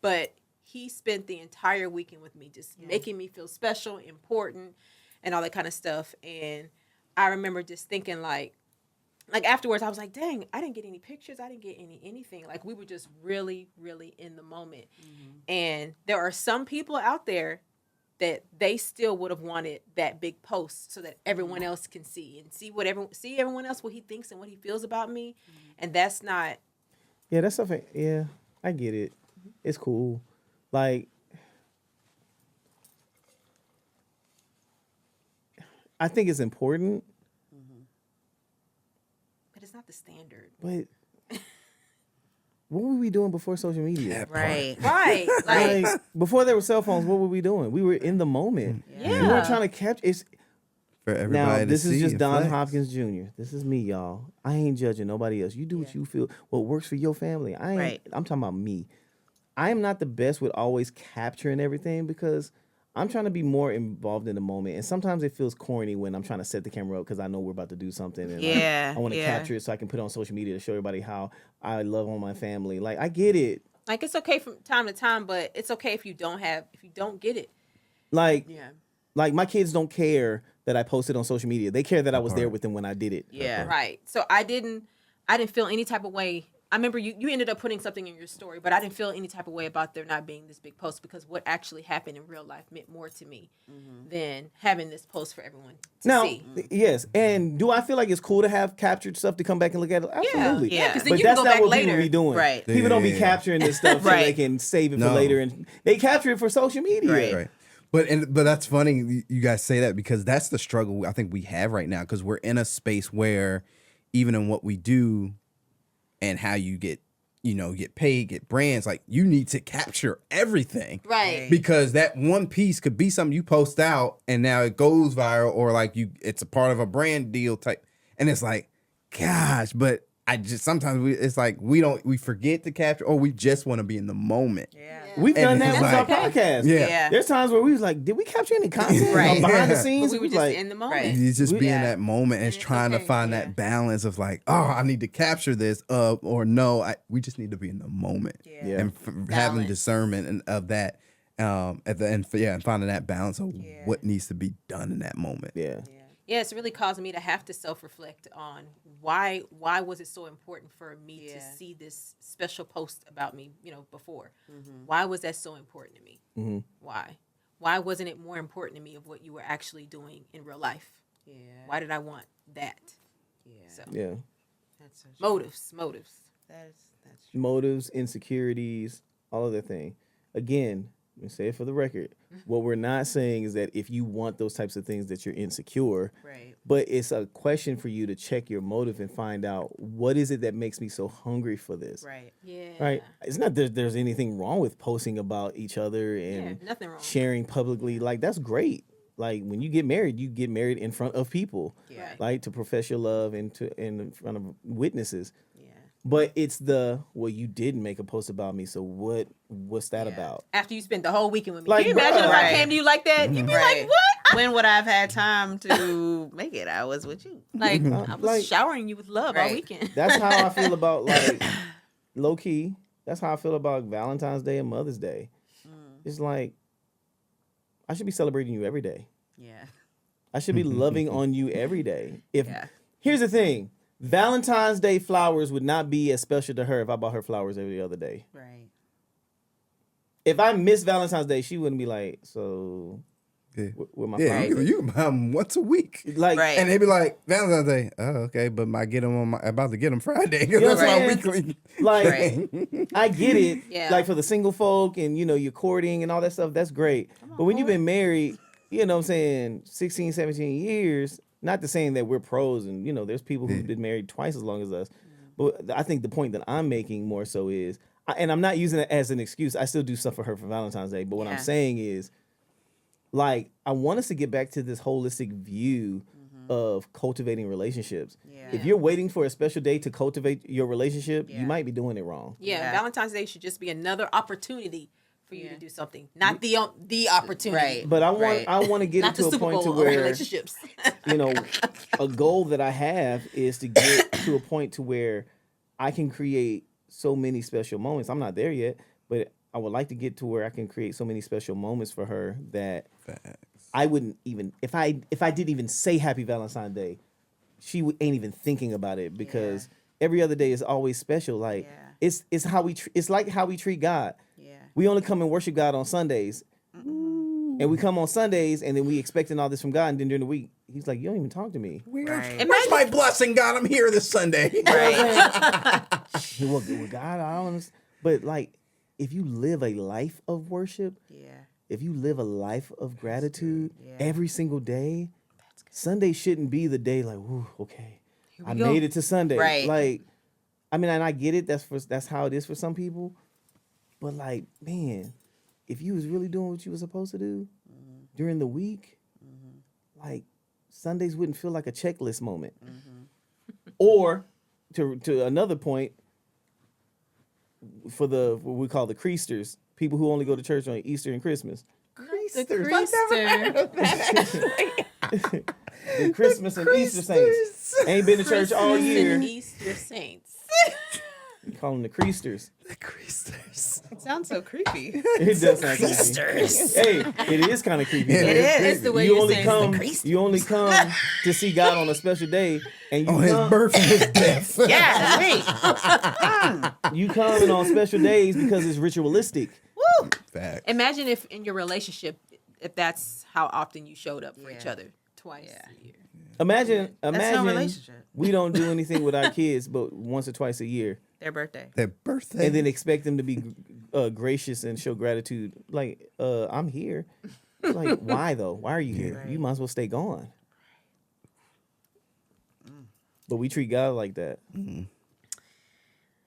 but he spent the entire weekend with me, just making me feel special, important, and all that kind of stuff. And I remember just thinking like afterwards, I was like, dang, I didn't get any pictures. I didn't get anything. Like we were just really, really in the moment. And there are some people out there that they still would have wanted that big post so that everyone else can see and see everyone else what he thinks and what he feels about me, and that's not. Yeah, that's something. Yeah, I get it. It's cool. Like, I think it's important, But it's not the standard. but what were we doing before social media? Right. Right. Like, Like, before there were cell phones, what were we doing? We were in the moment. yeah. We weren't trying to capture. It's For everybody now. to This see is just and Don flex. Hopkins Jr. This is me, y'all. I ain't judging nobody else. You do what you feel. What works for your family. I ain't. Right. I'm talking about me. I am not the best with always capturing everything because I'm trying to be more involved in the moment. And sometimes it feels corny when I'm trying to set the camera up because I know we're about to do something. And Yeah, I want to yeah. capture it so I can put it on social media to show everybody how I love on my family. Like, I get it. Like, it's okay from time to time, but it's okay if you don't get it. Like, Yeah. like my kids don't care that I posted on social media. They care that I was there with them when I did it. Yeah. Right. So I didn't feel any type of way. I remember you ended up putting something in your story, but I didn't feel any type of way about there not being this big post because what actually happened in real life meant more to me than having this post for everyone to Now, see. yes, and do I feel like it's cool to have captured stuff to come back and look at it? Absolutely. Yeah. 'Cause then But you can that's go not back what later. people be doing. Right. People don't be Yeah. capturing this stuff so they Right. can save it for No. later, and they capture it for social media. Right. Right. But that's funny you guys say that because that's the struggle I think we have right now because we're in a space where even in what we do and how you get paid, get brands, like you need to capture everything. Right. Because that one piece could be something you post out and now it goes viral or like it's a part of a brand deal type. And it's like, gosh, but I just sometimes it's like we forget to capture or we just want to be in the moment. Yeah. We've And done that it's with our like- podcast. Yeah. Yeah. There's times where we was like, did we capture any content Right. behind the Yeah. scenes? But we were was just like, in the moment. Right. You just be in Yeah. that moment and And it's it's trying to okay, find yeah. that balance of like, oh, I need to capture this, or no, we just need to be in the moment Yeah. Yeah. and having discernment and of that, at the end, and finding that balance of Yeah. what needs to be done in that moment. yeah. Yeah, it's really caused me to have to self-reflect on why was it so important for me to Yeah. see this special post about me, before. Why was that so important to me? Mm-hmm. Why wasn't it more important to me of what you were actually doing in real life? Yeah. Why did I want that? Yeah. So Yeah. That's so true. motives. That's true. Motives, insecurities, all of that thing. Again, let me say it for the record. What we're not saying is that if you want those types of things that you're insecure, Right. but it's a question for you to check your motive and find out what is it that makes me so hungry for this. Right. Yeah. Right? It's not that there's anything wrong with posting about each other Yeah, and nothing wrong. sharing publicly. Like, that's great. Like, when you get married in front of people, Yeah. Right. like to profess your love and in front of witnesses. Yeah. But it's you didn't make a post about me, so what's that Yeah. about? After you spent the whole weekend with me. Like, Can you imagine bruh. if I Right. came to you like that? You'd be Right. like, what? When would I have had time to make it? I was with you. Like, I was Like- showering you with love all Right. weekend. That's how I feel about, like, low key. That's how I feel about Valentine's Day and Mother's Day. It's like, I should be celebrating you every day. Yeah. I should be loving on you every day. Yeah. Here's the thing, Valentine's Day flowers would not be as special to her if I bought her flowers every other day. Right. If I miss Valentine's Day, she wouldn't be like, so Yeah, where my yeah, flowers? you can buy them once a week. Like, Right. And they'd be like, Valentine's Day. Oh, okay, but I get them about to get them Friday. know That's what my I'm weekly. like, Right. I get it. Yeah. Like, for the single folk and, you're courting and all that stuff, that's great. But when you've been married, you know what I'm saying, 16, 17 years, not to saying that we're pros and, there's people who've been married twice as long as us. But I think the point that I'm making more so is, and I'm not using it as an excuse. I still do stuff for her for Valentine's Day. But what I'm Yeah. saying is, like, I want us to get back to this holistic view of cultivating relationships. Yeah. If you're waiting for a special day to cultivate your relationship, Yeah. you might be doing it wrong. Yeah, Yeah. Valentine's Day should just be another opportunity for you Yeah. to do something, not the opportunity. Right. But I want Right. I want to get Not the into a Super point to Bowl of where relationships. a goal that I have is to get to a point to where I can create so many special moments. I'm not there yet, but I would like to get to where I can create so many special moments for her that I wouldn't even if I didn't even say Happy Valentine's Day, she ain't even thinking about it because every other day is always special. Like Yeah. it's how we it's like how we treat God. Yeah. We only come and worship God on Sundays. And we come on Sundays, and then we expecting all this from God, and then during the week, he's like, you don't even talk to me. Right. Where's my blessing, God? I'm here this Sunday. Right. Well, God, I don't understand. But like, if you live a life of worship, Yeah. if you live a life of gratitude Yeah. every single day, Sunday shouldn't be the day like, ooh, okay, I go. made it to Sunday. Right. Like, I mean, and I get it. That's how it is for some people. But like, man, if you was really doing what you were supposed to do during the week, like Sundays wouldn't feel like a checklist moment. Or to another point, for what we call the creasters, people who only go to church on Easter and Christmas. The Creaster. The Christmas and Easter saints ain't been to church all year. Easter Saints. We call them the creasters. The Creasters. It sounds so creepy. It does sound creepy. Hey, it is kind of creepy. It though. is. It's the way You you only say it. come. You only come to see God on a special day, and you On his come, birth and his death. Yeah, wait. you come on special days because it's ritualistic. Woo. Fact. Imagine if in your relationship, if that's how often you showed up for each Yeah. other, twice a year. Imagine no relationship. we don't do anything with our kids, but once or twice a year, Their birthday. Their birthday. and then expect them to be gracious and show gratitude. Like, I'm here. Like, why though? Why are you here? Right. You might as well stay gone. But we treat God like that.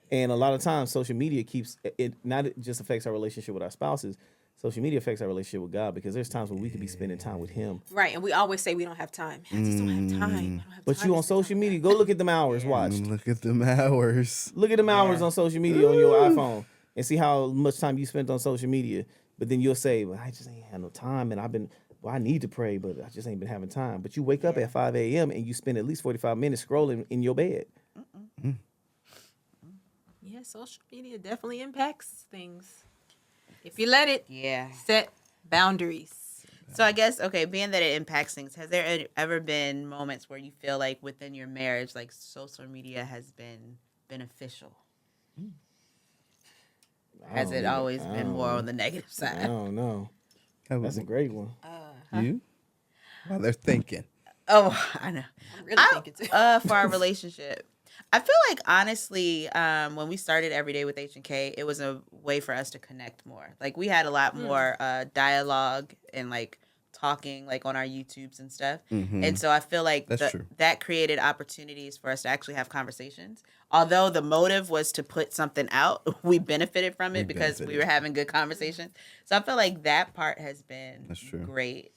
And a lot of times, social media keeps it. Not it just affects our relationship with our spouses. Social media affects our relationship with God because there's times when we could be spending time with Him. Right, and we always say we don't have time. I just don't have time. I don't have But time you to on spend social time media, go look at them hours watched. Look at them hours. Look at them hours on social media on your iPhone and see how much time you spent on social media. But then you'll say, well, I just ain't had no time, and I need to pray, but I just ain't been having time. But you wake up at 5 a.m. and you spend at least 45 minutes scrolling in your bed. Yeah, social media definitely impacts things. If you let it, Yeah. set boundaries. So I guess, okay, being that it impacts things, has there ever been moments where you feel like within your marriage, like social media has been beneficial? Has it always been more on the negative I side? don't know. That's a great one. You? Well, they're thinking. Oh, I know. I'm really thinking too. For our relationship, I feel like honestly, when we started Every Day with H&K, it was a way for us to connect more. Like we had a lot more dialogue and like talking like on our YouTubes and stuff. And so I feel like That's true. that created opportunities for us to actually have conversations. Although the motive was to put something out, we benefited from it because we were having good conversations. So I feel like that part has been That's true. great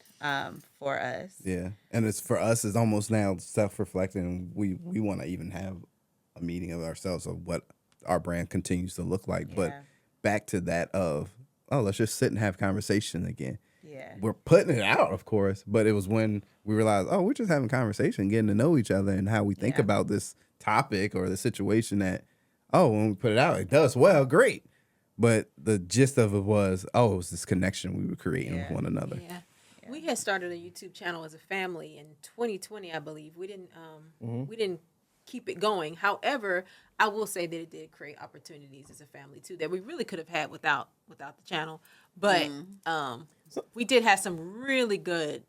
for us. Yeah. And it's for us, it's almost now self-reflecting. We want to even have a meeting of ourselves of what our brand continues to look like. But Yeah. back to that of, let's just sit and have conversation again. Yeah. We're putting it out, of course, but it was when we realized, we're just having conversation, getting to know each other and how we think Yeah. about this topic or the situation that, when we put it out, it does well, great. But the gist of it was, it was this connection we were creating with one another. Yeah. We had started a YouTube channel as a family in 2020, I believe. We didn't keep it going. However, I will say that it did create opportunities as a family too that we really could have had without the channel. But we did have some really good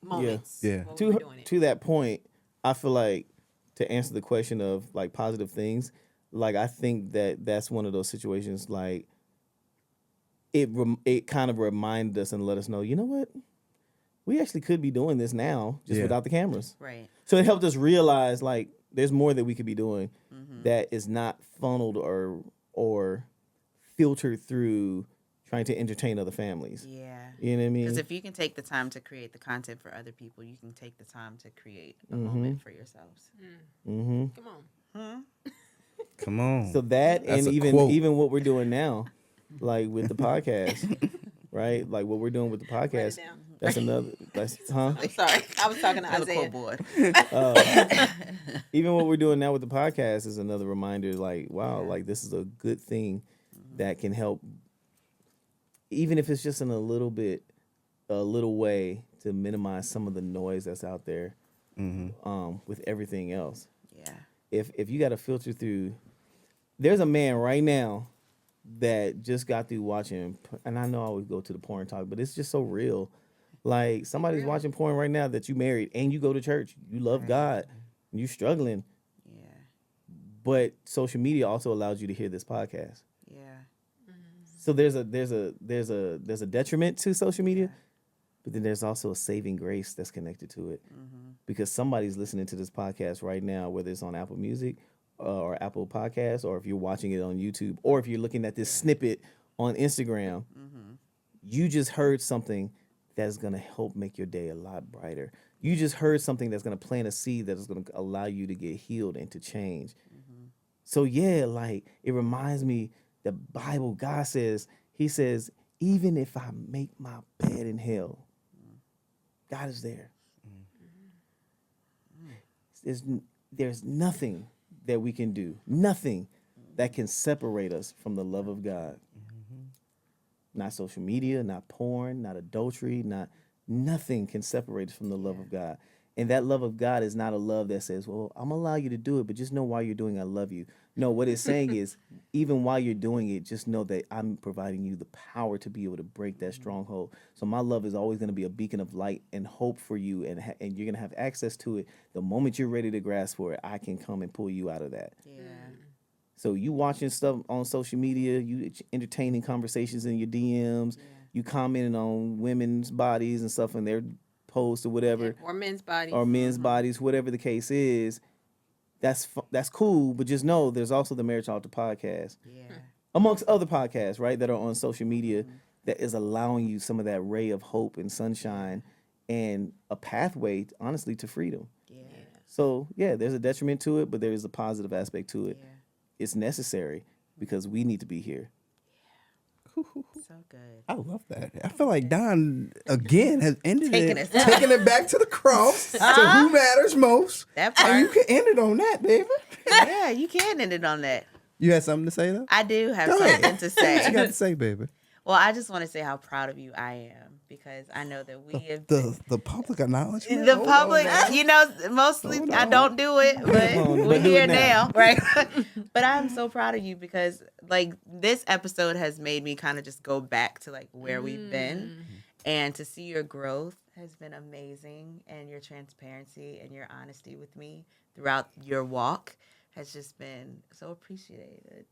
moments. Yeah. While we were doing it. To that point, I feel like to answer the question of like positive things, like I think that's one of those situations like it kind of reminded us and let us know, you know what? We actually could be doing this now just without the cameras. Right. So it helped us realize like there's more that we could be doing that is not funneled or filtered through trying to entertain other families. Yeah. You know what I mean? Because if you can take the time to create the content for other people, you can take the time to create a moment for yourselves. Mm-hmm. Come on. Come on. So that That's and a quote. even what we're doing now, like with the podcast, right? Like what we're doing with the Write podcast. it down. That's another. That's I'm sorry. I was talking to Isaiah. board. Even what we're doing now with the podcast is another reminder. Like wow, like this is a good thing that can help, even if it's just in a little way to minimize some of the noise that's out there. With everything else. Yeah. If you got to filter through, there's a man right now that just got through watching, and I know I always go to the porn talk, but it's just so real. Like somebody's watching porn right now that you married and you go to church, you love God, and you struggling. Yeah. But social media also allows you to hear this podcast. Yeah. So there's a detriment to social media, but then there's also a saving grace that's connected to it. Because somebody's listening to this podcast right now, whether it's on Apple Music or Apple Podcasts, or if you're watching it on YouTube, or if you're looking at this snippet on Instagram, you just heard something that's going to help make your day a lot brighter. You just heard something that's going to plant a seed that is going to allow you to get healed and to change. So yeah, like it reminds me, the Bible, God says, he says, even if I make my bed in hell, God is there. There's nothing that we can do, nothing that can separate us from the love of God. Not social media, not porn, not adultery, nothing can separate us from the love of God. And that love of God is not a love that says, well, I'm going to allow you to do it, but just know while you're doing it, I love you. No, what it's saying is, even while you're doing it, just know that I'm providing you the power to be able to break that stronghold. So my love is always going to be a beacon of light and hope for you, and you're going to have access to it. The moment you're ready to grasp for it, I can come and pull you out of that. Yeah. So you watching stuff on social media, you entertaining conversations in your DMs, you commenting on women's bodies and stuff in their posts or whatever. Or men's bodies. Or men's bodies, whatever the case is. That's cool, but just know there's also the Marriage Altar podcast. Yeah. Amongst other podcasts, right, that are on social media that is allowing you some of that ray of hope and sunshine and a pathway, honestly, to freedom. Yeah. So, yeah, there's a detriment to it, but there is a positive aspect to it. Yeah. It's necessary because we need to be here. So good. I love that. I feel like Don again has ended Taking it, us down. taking it back to the cross, to who matters most. That And you part. can end it on that, baby. Yeah, you can end it on that. You had something to say though? I do have Go ahead. something to What you got say. to say, baby? Well, I just want to say how proud of you I am because I know that we have The public acknowledgement. the Hold on public, now. you know, mostly Hold I on. don't do it, but on, we're but do here it now. now, right? But I'm so proud of you because like this episode has made me kind of just go back to like where we've been, and to see your growth has been amazing, and your transparency and your honesty with me throughout your walk has just been so appreciated.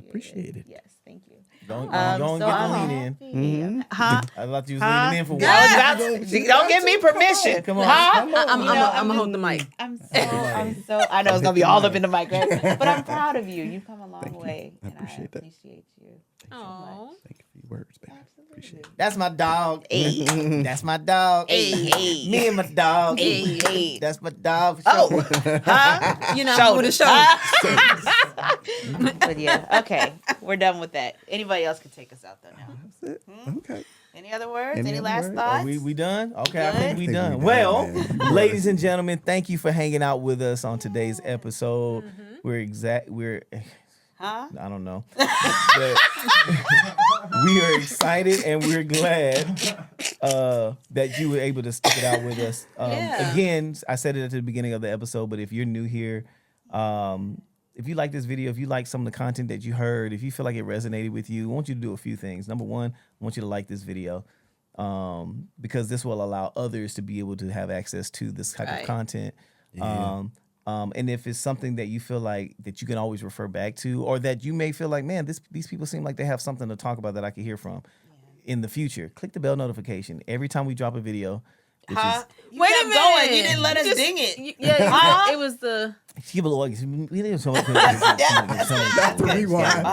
Appreciated. Yes, thank you. Don't So get I'm the lean in. happy. Huh? I thought you was Huh? leaning in for I one. was about to- Don't give me permission. Come on. Huh? I'm You know, gonna hold the mic. I'm so. I know it's gonna be all up in the mic, right? But I'm proud of you. You've come a long way. I and appreciate that. Appreciate you. Oh. Thank you for your words, baby. Appreciate it. That's my dog. Hey. That's my dog. Hey, hey. Me and my dog. Hey, hey. That's my dog. For Oh, sure. huh? You know, with the show. But yeah, okay, we're done with that. Anybody else can take us out though now. That's it. Okay. Any other words? Any Any other last words? thoughts? We done? Okay, I Good? think we Think done. we Well, done, man. ladies and gentlemen, thank you for hanging out with us on today's episode. We're Huh? I don't know. But we are excited and we're glad that you were able to stick it out with us. Yeah. Again, I said it at the beginning of the episode, but if you're new here, if you like this video, if you like some of the content that you heard, if you feel like it resonated with you, I want you to do a few things. Number one, I want you to like this video because this will allow others to be able to have access to this type of content. Yeah. And if it's something that you feel like that you can always refer back to, or that you may feel like, man, these people seem like they have something to talk about that I can hear from in the future, click the bell notification every time we drop a video. Which Huh? is, You Wait a kept minute. going. You didn't let us Just- ding it. Yeah, Huh? it was the. give a little. We didn't so much. That's the rewind.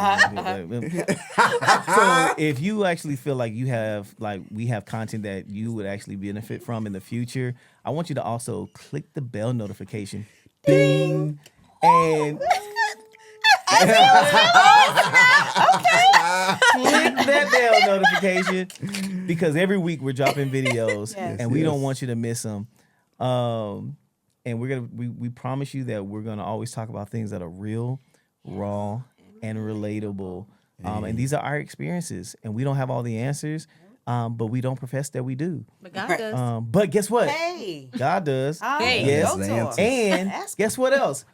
So if you actually feel like we have content that you would actually benefit from in the future, I want you to also click the bell notification. Ding. And click that bell notification because every week we're dropping videos and we don't want you to miss them. And we promise you that we're gonna always talk about things that are real, raw, and relatable. And these are our experiences, and we don't have all the answers, but we don't profess that we do. But God does. But guess what? Hey. God does. Huh? Hey. Yes. Go to her. And Ask guess what else?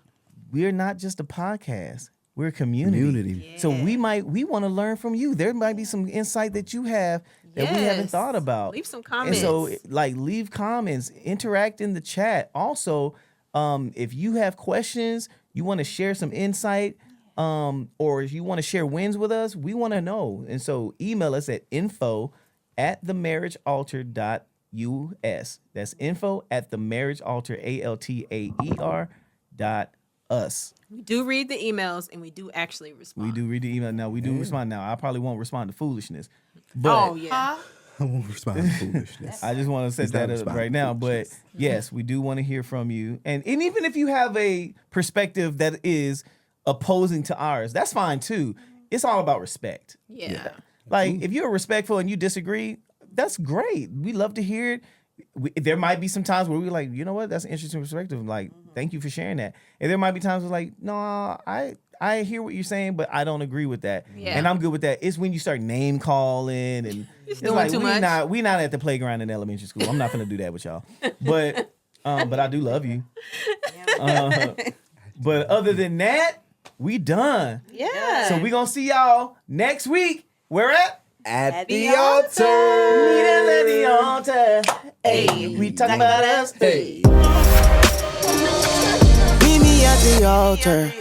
We're not just a podcast. We're a community. Yeah. So we want to learn from you. There might be some insight that you have that we haven't Yes. thought about. Leave some comments. And so leave comments, interact in the chat. Also, if you have questions, you want to share some insight, or if you want to share wins with us, we want to know. And so email us at info@themarriagealtar.us. That's info@themarriagealtar.us. We do read the emails and we do actually respond. We do read the email. Now we do respond. Now I probably won't respond to foolishness, but Oh yeah. I won't respond to foolishness. I just want to set He's not that up responding right to now. But foolishness. yes, we do want to hear from you, and even if you have a perspective that is opposing to ours, that's fine too. It's all about respect. Yeah. Like if you're respectful and you disagree, that's great. We love to hear it. There might be some times where we're like, you know what, that's an interesting perspective. Like, thank you for sharing that. And there might be times where like, no, I hear what you're saying, but I don't agree with that. Yeah. And I'm good with that. It's when you start name calling and it's doing like too we much. not at the playground in elementary school. I'm not gonna do that with y'all. But I do love you. But other than that, we done. Yeah. So we gonna see y'all next week. Where at? At the the altar. Meet us at the altar. Hey, we talk about us. Hey. Meet me at the altar.